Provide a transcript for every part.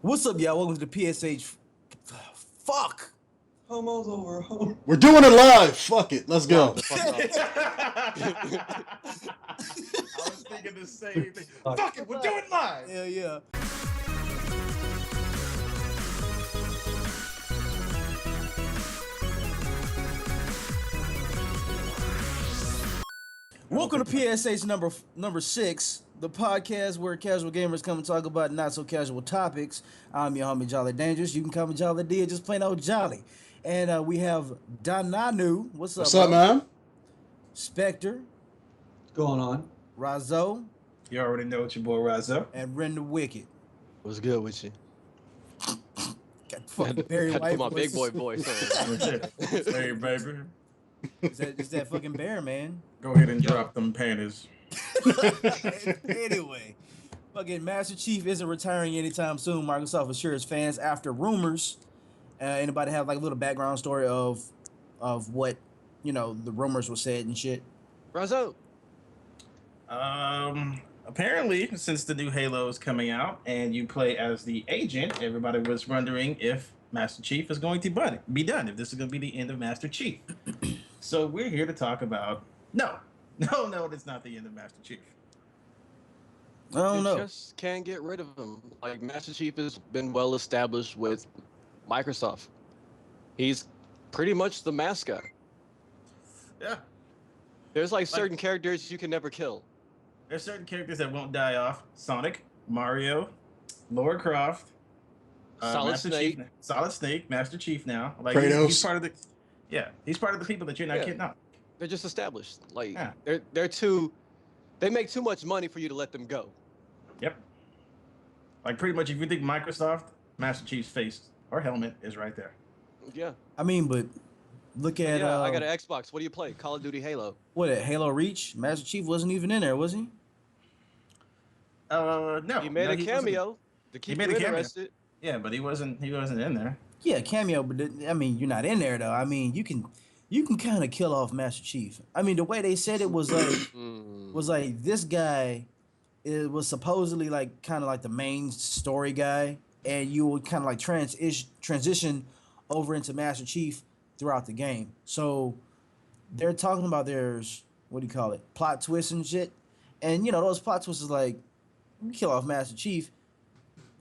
What's up, y'all? Welcome to the PSH. Fuck. Homo's over home. We're doing it live. Fuck it. Let's go. I was thinking the same thing. Fuck it, we're doing it live. Yeah, yeah. Welcome to PSH number 6, the podcast where casual gamers come and talk about not so casual topics. I'm your homie Jolly Dangerous. You can call me Jolly D, or just plain old Jolly. And we have Denonu. What's up, man? Spectre. What's going on? Ryzoe. You already know it's your boy Ryzoe. And Ren the Wicked. What's good with you? Got fucking Barry Had to White put my voice. big boy voice on. Hey, baby. It's that fucking bear, man. Go ahead and drop them panties. Anyway, fucking Master Chief isn't retiring anytime soon. Microsoft assures fans after rumors. Anybody have like a little background story of what, you know, the rumors were said and shit? Ryzoe. Apparently, since the new Halo is coming out and you play as the agent, everybody was wondering if Master Chief is going to be done, if this is going to be the end of Master Chief. So we're here to talk about no, it's not the end of Master Chief. I don't know. Just can't get rid of him. Like, Master Chief has been well established with Microsoft. He's pretty much the mascot. Yeah. There's like certain characters you can never kill. There's certain characters that won't die off. Sonic, Mario, Lara Croft, Solid Master Snake. Chief, Solid Snake, Master Chief now. Like Kratos. he's part of the. Yeah, he's part of the people that you're not kidding out. They're just established. Like, Yeah. they're too. They make too much money for you to let them go. Yep. Like pretty much, if you think Microsoft, Master Chief's face or helmet is right there. Yeah. I mean, but look at Yeah. I got an Xbox. What do you play? Call of Duty, Halo. what at Halo Reach. Master Chief wasn't even in there, was he? No. He made a cameo to keep made you a cameo. interested. Yeah, but he wasn't in there. Yeah, cameo, but I mean, you're not in there though. I mean, you can kind of kill off Master Chief. I mean, the way they said it was like this guy was supposedly like kind of like the main story guy, and you would kind of like transition over into Master Chief throughout the game. So they're talking about there's what do you call it, plot twists and shit, and you know those plot twists is like you kill off Master Chief,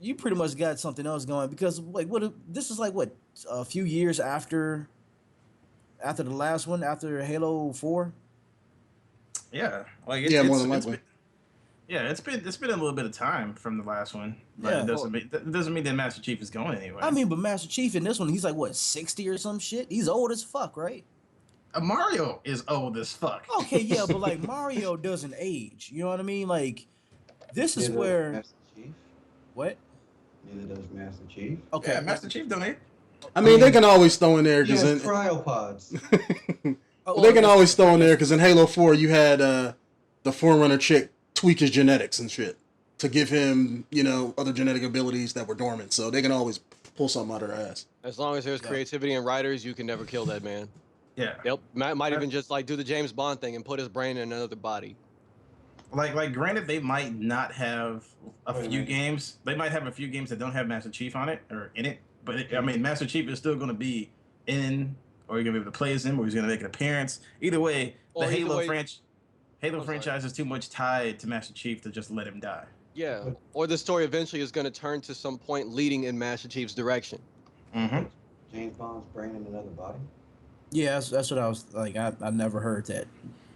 you pretty much got something else going because like this is like what a few years after the last one, after Halo 4. Yeah, like More than likely. It's been a little bit of time from the last one, but Yeah. it doesn't mean that Master Chief is going anywhere. I mean, but Master Chief in this one, he's like what 60 or some shit. He's old as fuck, right? Mario is old as fuck. Okay, yeah, but like Mario doesn't age. You know what I mean? Like this is Neither where does Master Chief. what? Neither does Master Chief. Okay, Yeah, Master Chief don't age. I mean, they can always throw in there He has because cryopods. they can always throw in there because in Halo 4 you had the Forerunner chick tweak his genetics and shit to give him, you know, other genetic abilities that were dormant. So they can always pull something out of their ass. As long as there's creativity and writers, you can never kill that man. Yeah. Yep. Might even just like do the James Bond thing and put his brain in another body. Like granted, they might not have a Wait a few minute. games. They might have a few games that don't have Master Chief on it or in it. But I mean, Master Chief is still going to be in, or you're going to be able to play as him, or he's going to make an appearance. Either way, Or the either Halo way- Halo sorry. franchise is too much tied to Master Chief to just let him die. Yeah. Or the story eventually is going to turn to some point leading in Master Chief's direction. Mm-hmm. James Bond's brain in another body. Yeah, that's what I was like. I never heard that.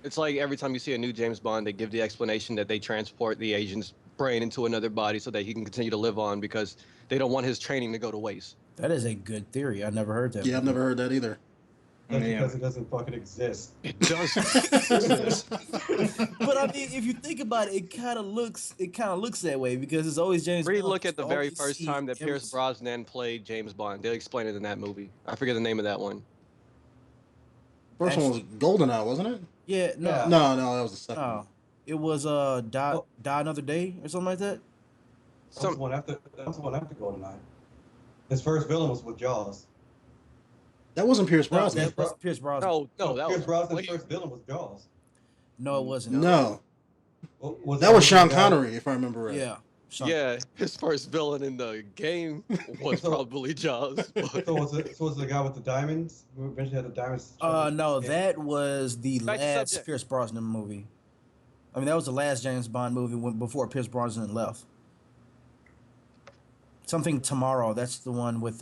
It's like every time you see a new James Bond, they give the explanation that they transport the agent's brain into another body so that he can continue to live on because they don't want his training to go to waste. That is a good theory. I never heard that. Yeah, I've never heard that either. That's Yeah. because it doesn't fucking exist. It does. But I mean, if you think about it, it kind of looks that way because it's always James Bond. Look at the very Always first see time that every- Pierce Brosnan played James Bond. They'll explain it in that movie. I forget the name of that one. First one was GoldenEye, wasn't it? Yeah, no, Yeah. No, that was the second no. one. It was die another day or something like that. That was the one after GoldenEye. His first villain was with Jaws. That wasn't Pierce Brosnan. That was Pierce Brosnan. No, that Pierce was Brosnan's wait, first villain was Jaws. No, it wasn't. No, Was that was Sean the guy- Connery, if I remember right. Yeah. Something. Yeah, his first villain in the game was So- probably Jaws. But So was it the guy with the diamonds? Who eventually had the diamonds? No, that was the Back to last subject. Pierce Brosnan movie. I mean, that was the last James Bond movie before Pierce Brosnan left. Something Tomorrow. That's the one with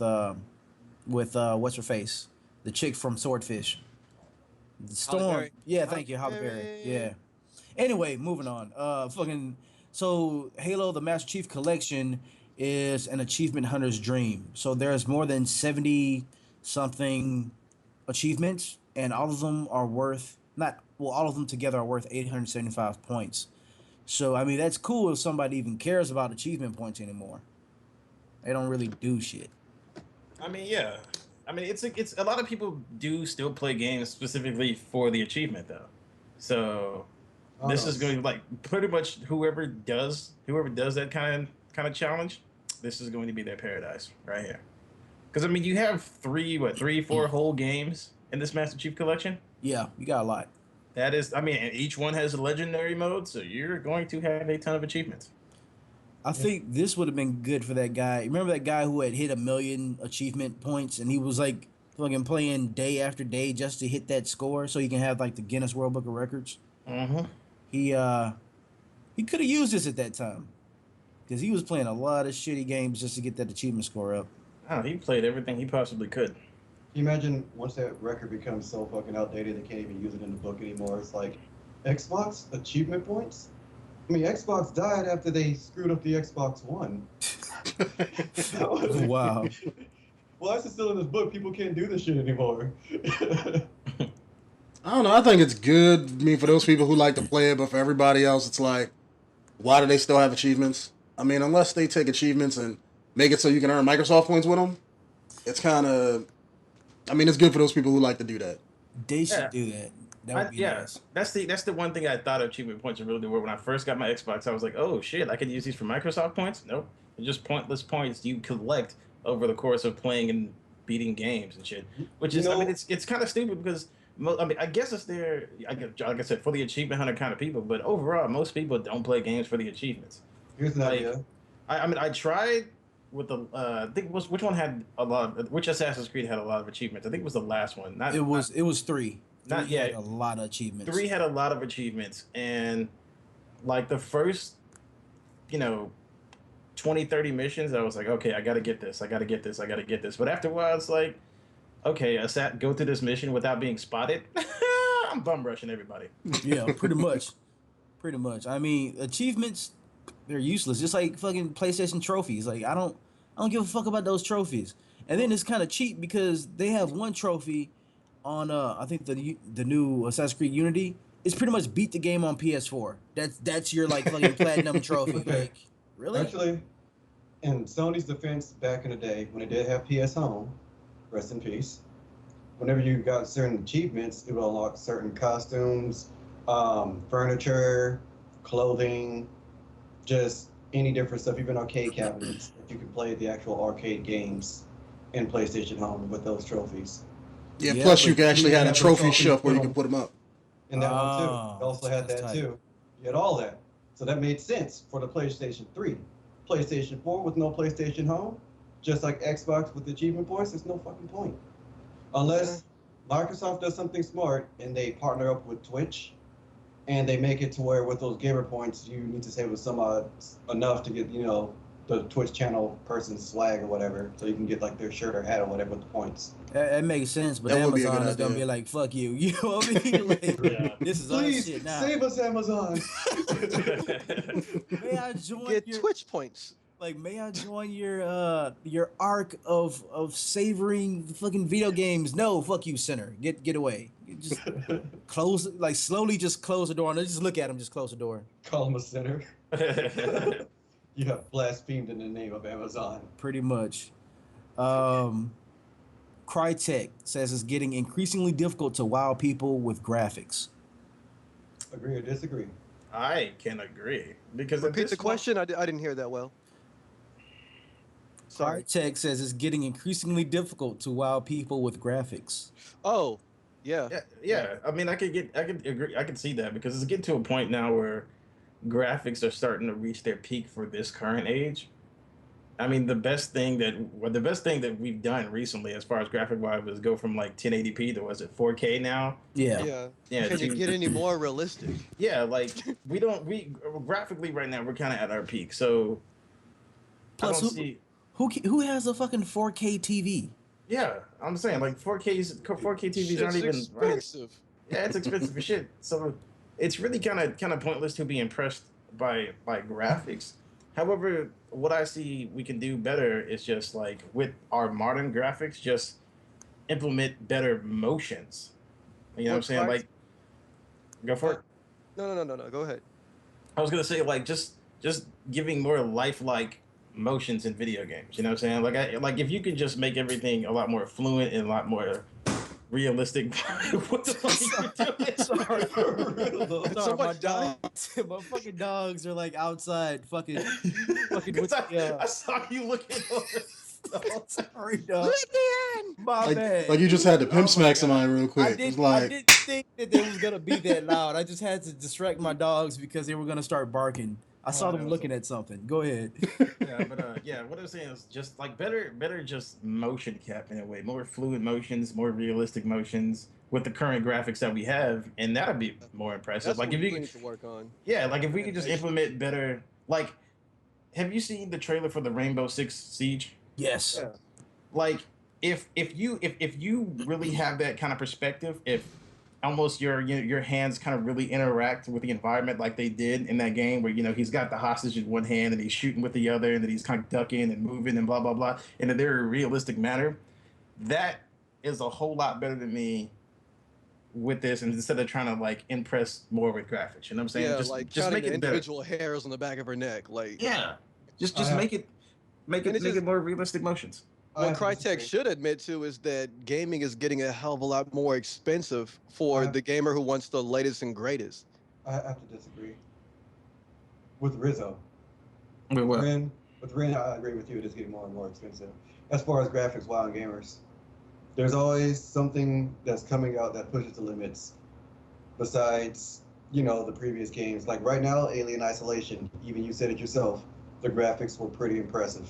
what's her face, the chick from Swordfish. The Storm. Berry. Yeah, thank you, Halle Berry. Yeah. Anyway, moving on. So Halo: The Master Chief Collection is an achievement hunter's dream. So there's more than 70 something achievements, and all of them are worth not well, all of them together are worth 875 points. So I mean, that's cool if somebody even cares about achievement points anymore. They don't really do shit. I mean, yeah. I mean, it's a lot of people do still play games specifically for the achievement though. So this is going to like pretty much whoever does that kind of challenge, this is going to be their paradise right here. Because I mean, you have three, four whole games in this Master Chief Collection. Yeah, you got a lot. That is, I mean, and each one has a legendary mode, so you're going to have a ton of achievements. I think this would have been good for that guy. Remember that guy who had hit 1 million achievement points, and he was like fucking playing day after day just to hit that score, so he can have like the Guinness World Book of Records. Mm-hmm. He could have used this at that time, because he was playing a lot of shitty games just to get that achievement score up. Oh, he played everything he possibly could. Can you imagine once that record becomes so fucking outdated they can't even use it in the book anymore? It's like Xbox achievement points. I mean, Xbox died after they screwed up the Xbox One. Wow. Why is it still in this book? People can't do this shit anymore. I don't know. I think it's good. I mean, for those people who like to play it, but for everybody else, it's like, why do they still have achievements? I mean, unless they take achievements and make it so you can earn Microsoft points with them, it's kind of. I mean, it's good for those people who like to do that. They should do that. That would be nice. That's the one thing I thought achievement points really were. When I first got my Xbox, I was like, oh shit, I can use these for Microsoft points. Nope, they're just pointless points you collect over the course of playing and beating games and shit. Which is, I mean, it's kind of stupid because I mean, I guess it's there. Like I said, for the achievement hunter kind of people, but overall, most people don't play games for the achievements. Here's an idea. I mean, I tried with the I think which one had a lot. Which Assassin's Creed had a lot of achievements? I think it was the last one. It was 3. Not 3 yet. had a lot of achievements. 3 had a lot of achievements, and like the first, 20, 30 missions, I was like, okay, I gotta get this. But after a while, it's like, okay, go through this mission without being spotted. I'm bum rushing everybody. Yeah, pretty much. Pretty much. I mean, achievements, they're useless. Just like fucking PlayStation trophies. Like I don't give a fuck about those trophies. And then it's kind of cheap because they have one trophy on I think the new Assassin's Creed Unity. It's pretty much beat the game on PS4. That's your like fucking platinum trophy. Like really? Actually, in Sony's defense, back in the day when they did have PS Home, rest in peace. Whenever you got certain achievements, it would unlock certain costumes, furniture, clothing, just any different stuff, even arcade cabinets. That you could play the actual arcade games in PlayStation Home with those trophies. Yeah, Yeah, plus you but can actually you have a have a trophy trophy shelf where you put can put them up. And that one too. Ah, You also had that's that tight. too. You had all that. So that made sense for the PlayStation 3. PlayStation 4 with no PlayStation Home, just like Xbox with achievement points, there's no fucking point. Unless Microsoft does something smart and they partner up with Twitch and they make it to where with those gamer points you need to save with some enough to get, the Twitch channel person's swag or whatever, so you can get like their shirt or hat or whatever with the points. That makes sense, but That would be a Amazon good is gonna idea. be like, "Fuck you." You know what I mean? Like, Yeah. this is our Please shit now. save us, Amazon. May I join Get your Twitch points. like? May I join your arc of savoring fucking video games? No, fuck you, sinner. Get away. Just close, like slowly, just close the door and just look at him. Just close the door. Call him a sinner. You have blasphemed in the name of Amazon. Pretty much. Crytek says it's getting increasingly difficult to wow people with graphics. Agree or disagree? I can agree because at Repeat this the point- question. I didn't hear that well. Sorry. Crytek says it's getting increasingly difficult to wow people with graphics. Oh, yeah. Yeah. I mean, I could agree. I could see that because it's getting to a point now where graphics are starting to reach their peak for this current age. I mean, the best thing that we've done recently, as far as graphic wise, was go from like 1080p to was it 4K now? Yeah. Yeah. Yeah, Can it to, get any more realistic? yeah, like we graphically right now we're kind of at our peak. So I Plus, don't see. who has a fucking 4K TV? Yeah, I'm saying like 4K TVs aren't Shit's even right. expensive. Yeah, it's expensive for shit. So it's really kind of pointless to be impressed by graphics. However, what I see we can do better is just like with our modern graphics, just implement better motions. You know what I'm What saying? Like, go for it. No. Go ahead. I was gonna say like just giving more lifelike motions in video games. You know what I'm saying? Like if you could just make everything a lot more fluent and a lot more realistic. What the fuck are you doing? Sorry. Did Sorry, somebody my die? dogs. My fucking dogs are like outside fucking with I saw you looking over. sorry, dog. Let me in. My bad. Like you just had to Oh pimp my smack God. somebody real quick. I It's didn't like think that it was gonna be that loud. I just had to distract my dogs because they were gonna start barking. I saw them looking at something. Go ahead. Yeah, what I was saying is just like better just motion cap in a way, more fluid motions, more realistic motions with the current graphics that we have, and that'd be more impressive. That's Like what if we you, really need to work on. yeah, like if we could just Animation. implement better. Like, have you seen the trailer for the Rainbow Six Siege? Yes. Yeah. Like if you really have that kind of perspective, if almost your hands kind of really interact with the environment like they did in that game where he's got the hostage in one hand and he's shooting with the other and then he's kind of ducking and moving and blah blah blah in a very realistic manner, that is a whole lot better than me with this, and instead of trying to like impress more with graphics, you know what I'm saying? Yeah, just like just counting make the it better. individual hairs on the back of her neck. Like, Yeah, just I just have- make it And it make just- it more realistic motions. I what have to Crytek disagree. should admit to is that gaming is getting a hell of a lot more expensive for I- the gamer who wants the latest and greatest. I have to disagree with Rizzo. Wait, what? With Ren, I agree with you. It is getting more and more expensive. As far as graphics, wild gamers, there's always something that's coming out that pushes the limits. Besides, the previous games. Like right now, Alien Isolation. Even you said it yourself. The graphics were pretty impressive.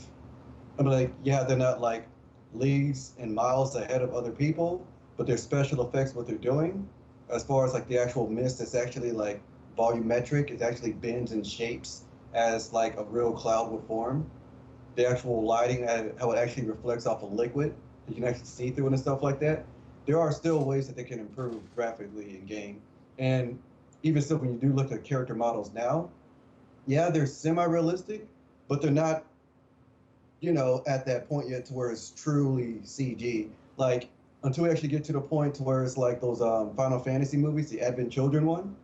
I'm like, yeah, they're not like leagues and miles ahead of other people, but their special effects, what they're doing, as far as like the actual mist, it's actually like volumetric. It actually bends and shapes as like a real cloud would form. The actual lighting, how it actually reflects off a liquid, you can actually see through it and stuff like that. There are still ways that they can improve graphically in game. And even still, when you do look at character models now, yeah, they're semi-realistic, but they're not, at that point yet to where it's truly CG. Like until we actually get to the point to where it's like those Final Fantasy movies, the Advent Children one,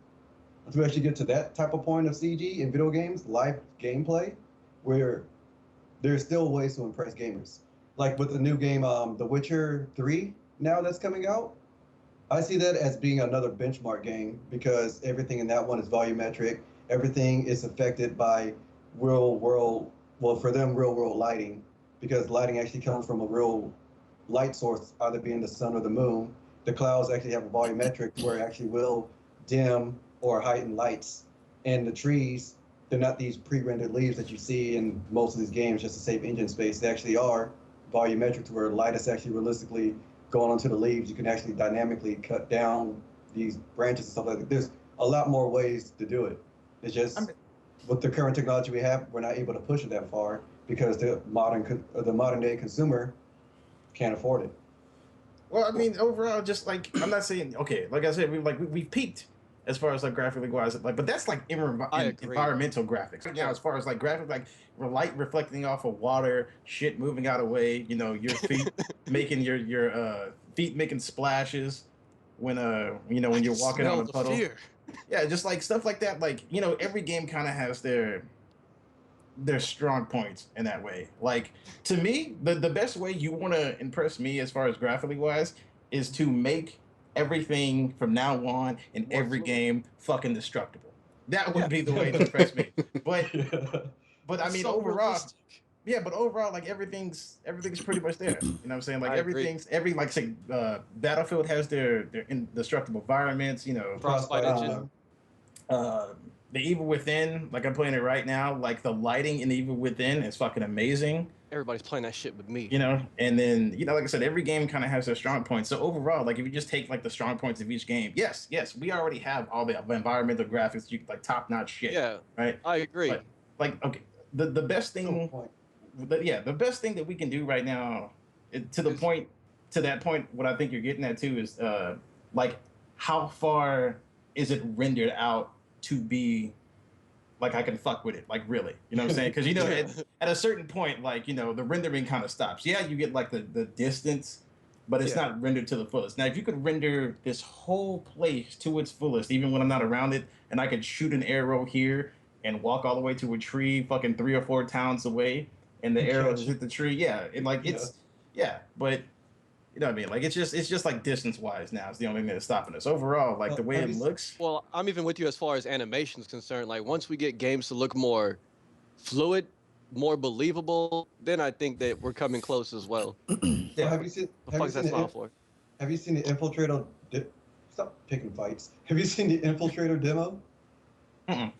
until we actually get to that type of point of CG in video games, live gameplay, where there's still ways to impress gamers. Like with the new game, The Witcher 3 now that's coming out, I see that as being another benchmark game because everything in that one is volumetric. Everything is affected by real world, well, for them, real world lighting, because lighting actually comes from a real light source, either being the sun or the moon. The clouds actually have a volumetric where it actually will dim or heighten lights. And the trees, they're not these pre-rendered leaves that you see in most of these games just to save engine space. They actually are volumetric to where light is actually realistically going onto the leaves. You can actually dynamically cut down these branches and stuff like that. There's a lot more ways to do it. It's just with the current technology we have, we're not able to push it that far because the modern day consumer can't afford it. Well, I mean, overall, just like I'm not saying okay. Like I said, we've peaked as far as like graphically wise, like, but that's like I agree. environmental graphics. Right now, as far as like graphics, like light reflecting off of water, shit moving out of the way, your feet making your feet making splashes when when you're walking Smell on a the puddle. fear. Yeah, just like stuff like that. Like every game kind of has their strong points in that way. Like to me, the best way you want to impress me as far as graphically wise is to make everything from now on in More every fluid. game fucking destructible. That would be the way to impress me. But I mean So overall, realistic. yeah, but overall like everything's pretty much there. You know what I'm saying? Like I agree. everything's like say Battlefield has their indestructible environments, Frostbite engine. the Evil Within, like I'm playing it right now, like the lighting in the Evil Within is fucking amazing. Everybody's playing that shit with me. You know, and then like I said, every game kind of has their strong points. So overall, like if you just take like the strong points of each game, yes, we already have all the environmental graphics, like top notch shit. Yeah, right. I agree. But like, okay, the best thing, the best thing that we can do right now, to that point, what I think you're getting at too is like how far is it rendered out to be like I can fuck with it, like really, you know what I'm saying? Because at a certain point, like the rendering kind of stops. Yeah, you get like the distance, but it's not rendered to the fullest. Now, if you could render this whole place to its fullest, even when I'm not around it, and I could shoot an arrow here and walk all the way to a tree, fucking 3 or 4 towns away, and the arrow just hit the tree, but. You know what I mean? Like it's just like distance wise now. It's the only thing that's stopping us. Overall, like the way it looks. Well, I'm even with you as far as animation is concerned. Like once we get games to look more fluid, more believable, then I think that we're coming close as well. So have you seen? The fuck is that smile for? Have you seen the Infiltrator? Stop picking fights. Have you seen the Infiltrator demo? Mm-mm.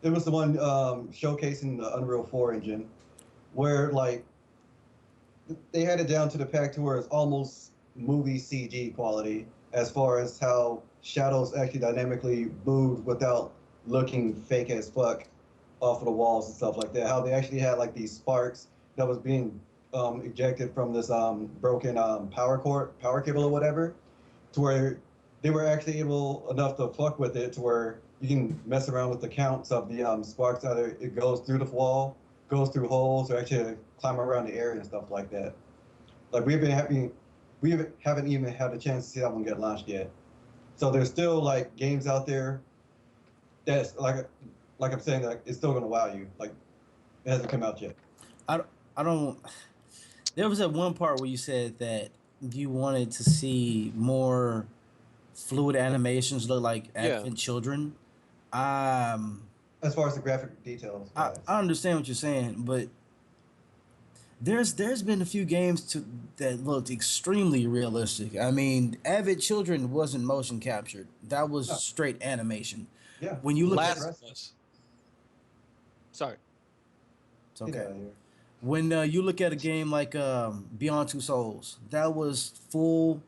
It was the one showcasing the Unreal 4 engine, where like. They had it down to the pack to where it's almost movie CG quality as far as how shadows actually dynamically moved without looking fake as fuck off of the walls and stuff like that. How they actually had like these sparks that was being ejected from this broken power cable or whatever, to where they were actually able enough to fuck with it to where you can mess around with the counts of the sparks. Either it goes through the wall, goes through holes, or actually climb around the area and stuff like that. Like we haven't even had a chance to see that one get launched yet. So there's still like games out there that's like I'm saying, like it's still gonna wow you. Like it hasn't come out yet. I don't. There was that one part where you said that you wanted to see more fluid animations look like infant children. As far as the graphic details, I understand what you're saying, but there's been a few games that looked extremely realistic. I mean, Avid Children wasn't motion captured; that was straight animation. Yeah. When you look at Sorry. it's okay. When you look at a game like Beyond Two Souls, that was full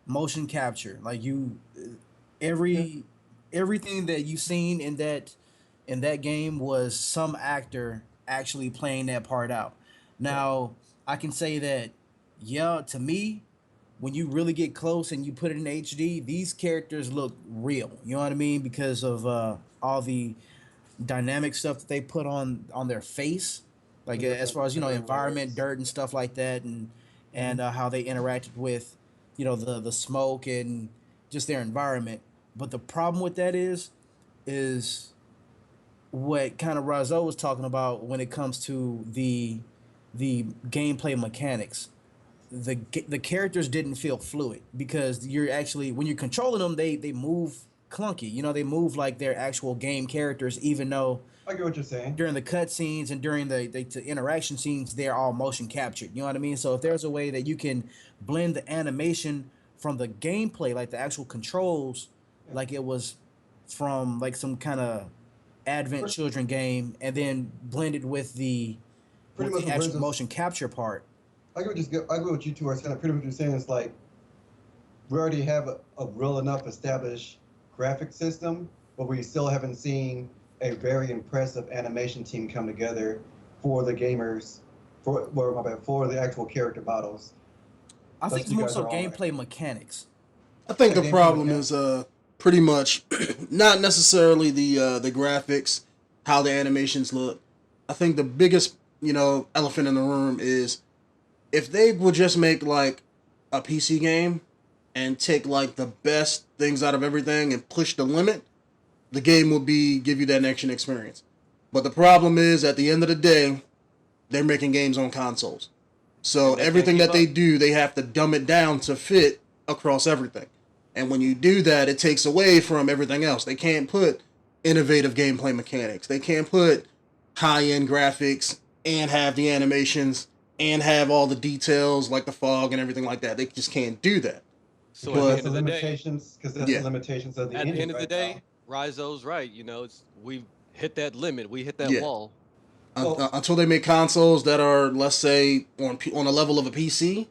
motion capture. Like everything that you've seen in that game was some actor actually playing that part out. Now, I can say that, to me, when you really get close and you put it in HD, these characters look real. You know what I mean? Because of all the dynamic stuff that they put on their face, like as far as environment, dirt, and stuff like that, and how they interacted with, the smoke and just their environment. But the problem with that is what kind of Ryzoe was talking about when it comes to the gameplay mechanics. The characters didn't feel fluid because you're actually, when you're controlling them, they move clunky. They move like they're actual game characters, even though I get what you're saying. During the cut scenes and during the interaction scenes, they're all motion captured. You know what I mean? So if there's a way that you can blend the animation from the gameplay, like the actual controls, like it was from like some kind of Advent Children game, and then blended with the actual motion capture part. I agree with you two are saying. Pretty much what you're saying is like we already have a real enough established graphic system, but we still haven't seen a very impressive animation team come together for the gamers, for the actual character models. I think it's more so gameplay mechanics. I think the problem is pretty much not necessarily the graphics, how the animations look. I think the biggest elephant in the room is if they would just make like a PC game and take like the best things out of everything and push the limit, the game will give you that next-gen experience. But the problem is, at the end of the day, they're making games on consoles. So everything that they do, they have to dumb it down to fit across everything. And when you do that, it takes away from everything else. They can't put innovative gameplay mechanics. They can't put high-end graphics and have the animations and have all the details like the fog and everything like that. They just can't do that. So at the end of the limitations, because that's the limitations of the engine. At the end of the day, Ryzo's right. We've hit that limit. We hit that Yeah. wall. Well- Until they make consoles that are, let's say, on a level of a PC,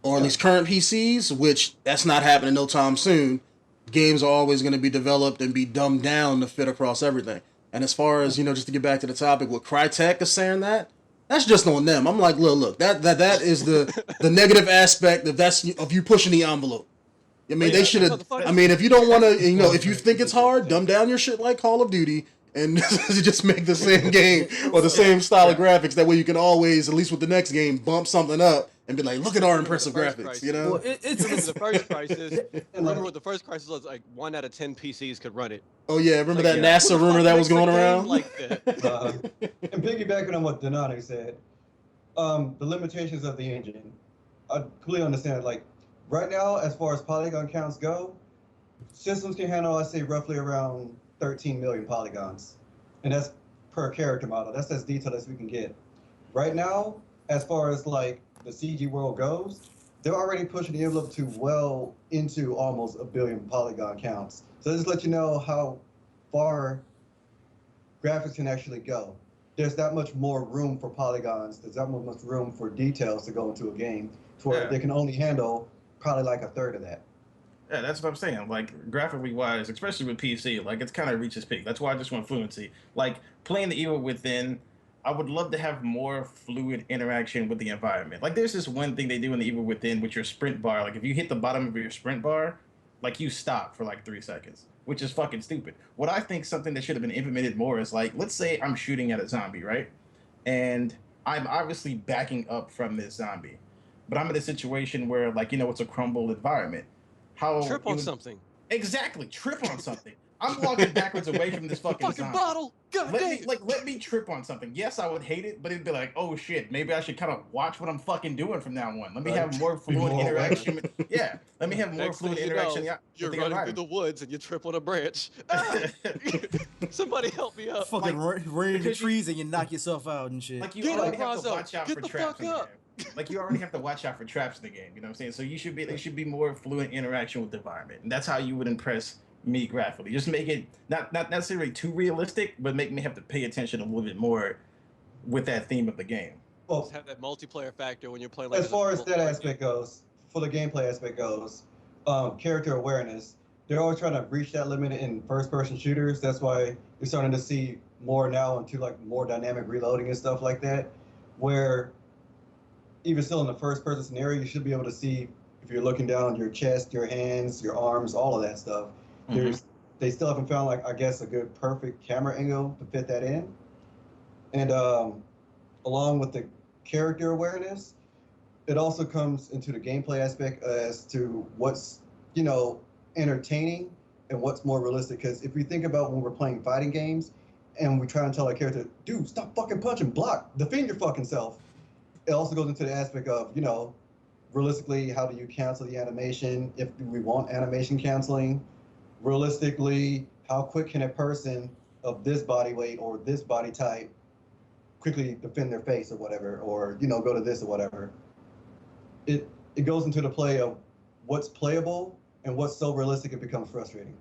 or at Yeah. least current PCs, which that's not happening no time soon. Games are always going to be developed and be dumbed down to fit across everything. And as far as, just to get back to the topic, what Crytek is saying that's just on them. I'm like, look, that is the negative aspect of you pushing the envelope. I mean, they should have. I mean, if you don't want to, if you think it's hard, dumb down your shit like Call of Duty and just make the same game or the same style of graphics. That way, you can always, at least with the next game, bump something up and be like, look at our impressive graphics. Well, it's The first crisis. Remember what the first crisis was like? 1 out of 10 PCs could run it. Oh yeah, remember Like, that yeah. NASA Who the rumor fuck that was makes a going game around? like that? And piggybacking on what Denonu said, the limitations of the engine, I completely understand. Like right now, as far as polygon counts go, systems can handle, I say, roughly around 13 million polygons, and that's per character model. That's as detailed as we can get. Right now, as far as like the CG world goes, they're already pushing the envelope to well into almost a billion polygon counts. So just let you know how far graphics can actually go. There's that much more room for polygons. There's that much room for details to go into a game to where they can only handle probably like a third of that. Yeah, that's what I'm saying. Like graphically wise, especially with PC, like it's kind of reached its peak. That's why I just want fluency. Like playing the Evil Within, I would love to have more fluid interaction with the environment. Like there's this one thing they do in the Evil Within with your sprint bar. Like if you hit the bottom of your sprint bar, like you stop for like 3 seconds, which is fucking stupid. What I think something that should have been implemented more is like, let's say I'm shooting at a zombie, right? And I'm obviously backing up from this zombie, but I'm in a situation where like, it's a crumbled environment. How Trip on something. Exactly, trip on something. I'm walking backwards away from this fucking zombie. Bottle. God damn. Let me trip on something. Yes, I would hate it, but it'd be like, oh shit, maybe I should kind of watch what I'm fucking doing from now on. Let me have more fluid interaction. Let me have more Next fluid thing you interaction. know, you're running through the woods and you trip on a branch. Somebody help me up. fucking run into trees and you knock yourself out and shit. Like you Get already up, have to Ryzoe. watch out Get for the traps fuck in the up. game. Like you already have to watch out for traps in the game. You know what I'm saying? So there should be more fluid interaction with the environment, and that's how you would impress me graphically. Just make it not necessarily too realistic, but make me have to pay attention a little bit more with that theme of the game. Well, Just have that multiplayer factor when you're playing. Like as far as that aspect goes, for the gameplay aspect goes, character awareness, they're always trying to reach that limit in first-person shooters. That's why you're starting to see more now into like more dynamic reloading and stuff like that, where even still in the first-person scenario, you should be able to see if you're looking down your chest, your hands, your arms, all of that stuff. They still haven't found like I guess a good perfect camera angle to fit that in, and along with the character awareness, it also comes into the gameplay aspect as to what's entertaining and what's more realistic. Because if we think about when we're playing fighting games and we try and tell our character, dude, stop fucking punching, block, defend your fucking self. It also goes into the aspect of realistically, how do you cancel the animation if we want animation canceling? Realistically, how quick can a person of this body weight or this body type quickly defend their face or whatever, or go to this or whatever. It goes into the play of what's playable and what's so realistic it becomes frustrating.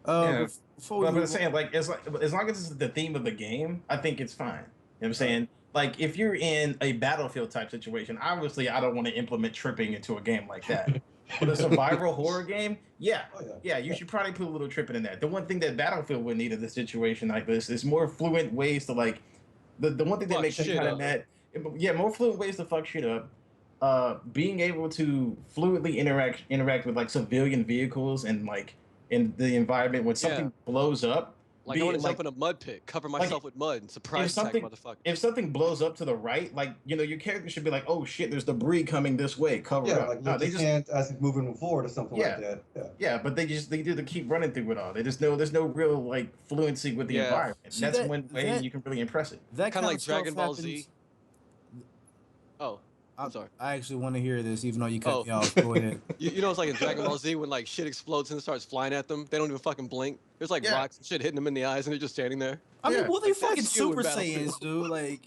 Before we But I'm move saying like as long as it's the theme of the game, I think it's fine. You know what I'm saying? Like if you're in a battlefield type situation, obviously I don't want to implement tripping into a game like that. But a survival horror game, yeah, you should probably put a little tripping in there. The one thing that Battlefield would need in this situation like this is more fluent ways to like the one thing that makes me kind of mad. Yeah, more fluent ways to fuck shit up. Being able to fluidly interact with like civilian vehicles and like in the environment when something blows up. Like I want to jump in a mud pit, cover myself with mud, and surprise attack motherfucker. If something blows up to the right, like your character should be like, "Oh shit, there's debris coming this way. Cover up." Like no, they just can't as it's moving forward or something like that. Yeah, but they do to keep running through it all. There's no real like fluency with the environment. And that's one way you can really impress it. That kind of like Dragon Ball Z. Oh. I'm sorry. I actually want to hear this, even though you cut me off. Go ahead. It's like in Dragon Ball Z when like shit explodes and starts flying at them. They don't even fucking blink. There's like rocks and shit hitting them in the eyes, and they're just standing there. I mean, well, they fucking Super Saiyans, dude. Like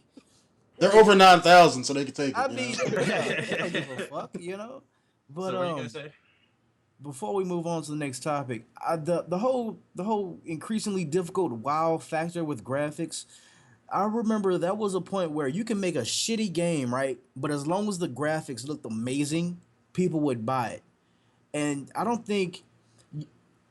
they're over 9,000, so they can take it. I mean, they don't give a fuck, But so what are you gonna say? before we move on to the next topic, the whole increasingly difficult wow factor with graphics. I remember that was a point where you can make a shitty game, right? But as long as the graphics looked amazing, people would buy it. And I don't think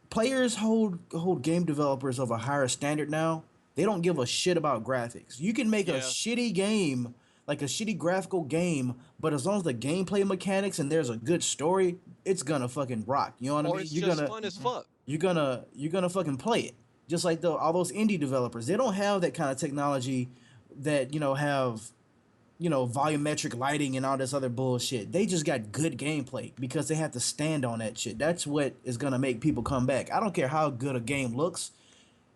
players hold game developers of a higher standard now. They don't give a shit about graphics. You can make a Yeah. shitty game, like a shitty graphical game, but as long as the gameplay mechanics and there's a good story, it's gonna fucking rock. You know what I Or mean? it's just fun as fuck. You're gonna fucking play it. Just like all those indie developers, they don't have that kind of technology that have volumetric lighting and all this other bullshit. They just got good gameplay because they have to stand on that shit. That's what is gonna make people come back. I don't care how good a game looks.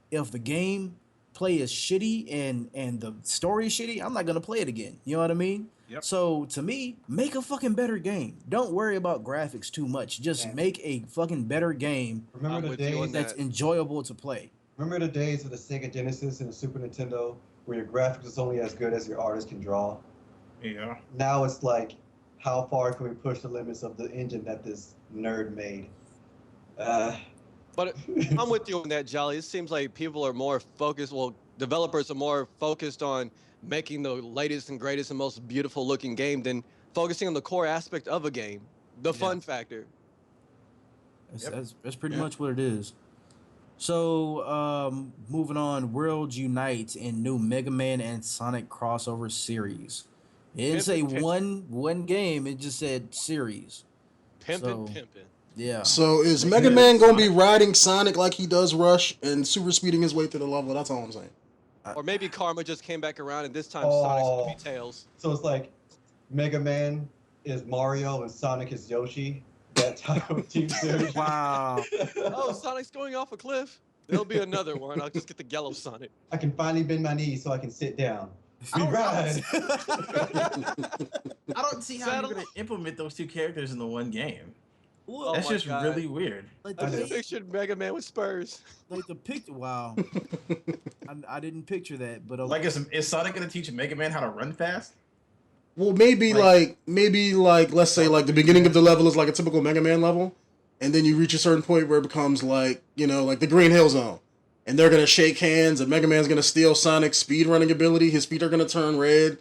If the game play is shitty and the story is shitty, I'm not gonna play it again. You know what I mean? Yep. So to me, make a fucking better game. Don't worry about graphics too much. Just Yeah. make a fucking better game Remember I'm the with you on days that's that. enjoyable to play. Remember the days of the Sega Genesis and the Super Nintendo where your graphics is only as good as your artist can draw? Yeah. Now it's like, how far can we push the limits of the engine that this nerd made? But I'm with you on that, Jolly. It seems like people are more focused. Well, developers are more focused on making the latest and greatest and most beautiful looking game than focusing on the core aspect of a game, the fun factor. That's pretty Yeah. much what it is. So, moving on, World Unite in new Mega Man and Sonic crossover series. It didn't say Pimpin', one game. It just said series. Pimpin', So- pimpin'. Yeah. So is Mega Mega Man Man gonna be Sonic. riding Sonic like he does Rush and super speeding his way through the level? That's all I'm saying. Or maybe Karma just came back around and this time Sonic's gonna be Tails. So it's like Mega Man is Mario and Sonic is Yoshi. That type of team series. Wow. Oh, Sonic's going off a cliff. There'll be another one. I'll just get the yellow Sonic. I can finally bend my knees so I can sit down. I We don't- ride. I don't see how Saddle- you're gonna implement those two characters in the one game. Oh That's my just God. really weird. Like I the, know. Just pictured Mega Man with spurs. like the picture. Wow. I didn't picture that, but okay. Like, is Sonic gonna teach Mega Man how to run fast? Well, maybe like let's say like the beginning of the level is like a typical Mega Man level, and then you reach a certain point where it becomes like like the Green Hill Zone, and they're gonna shake hands, and Mega Man's gonna steal Sonic's speed running ability. His feet are gonna turn red,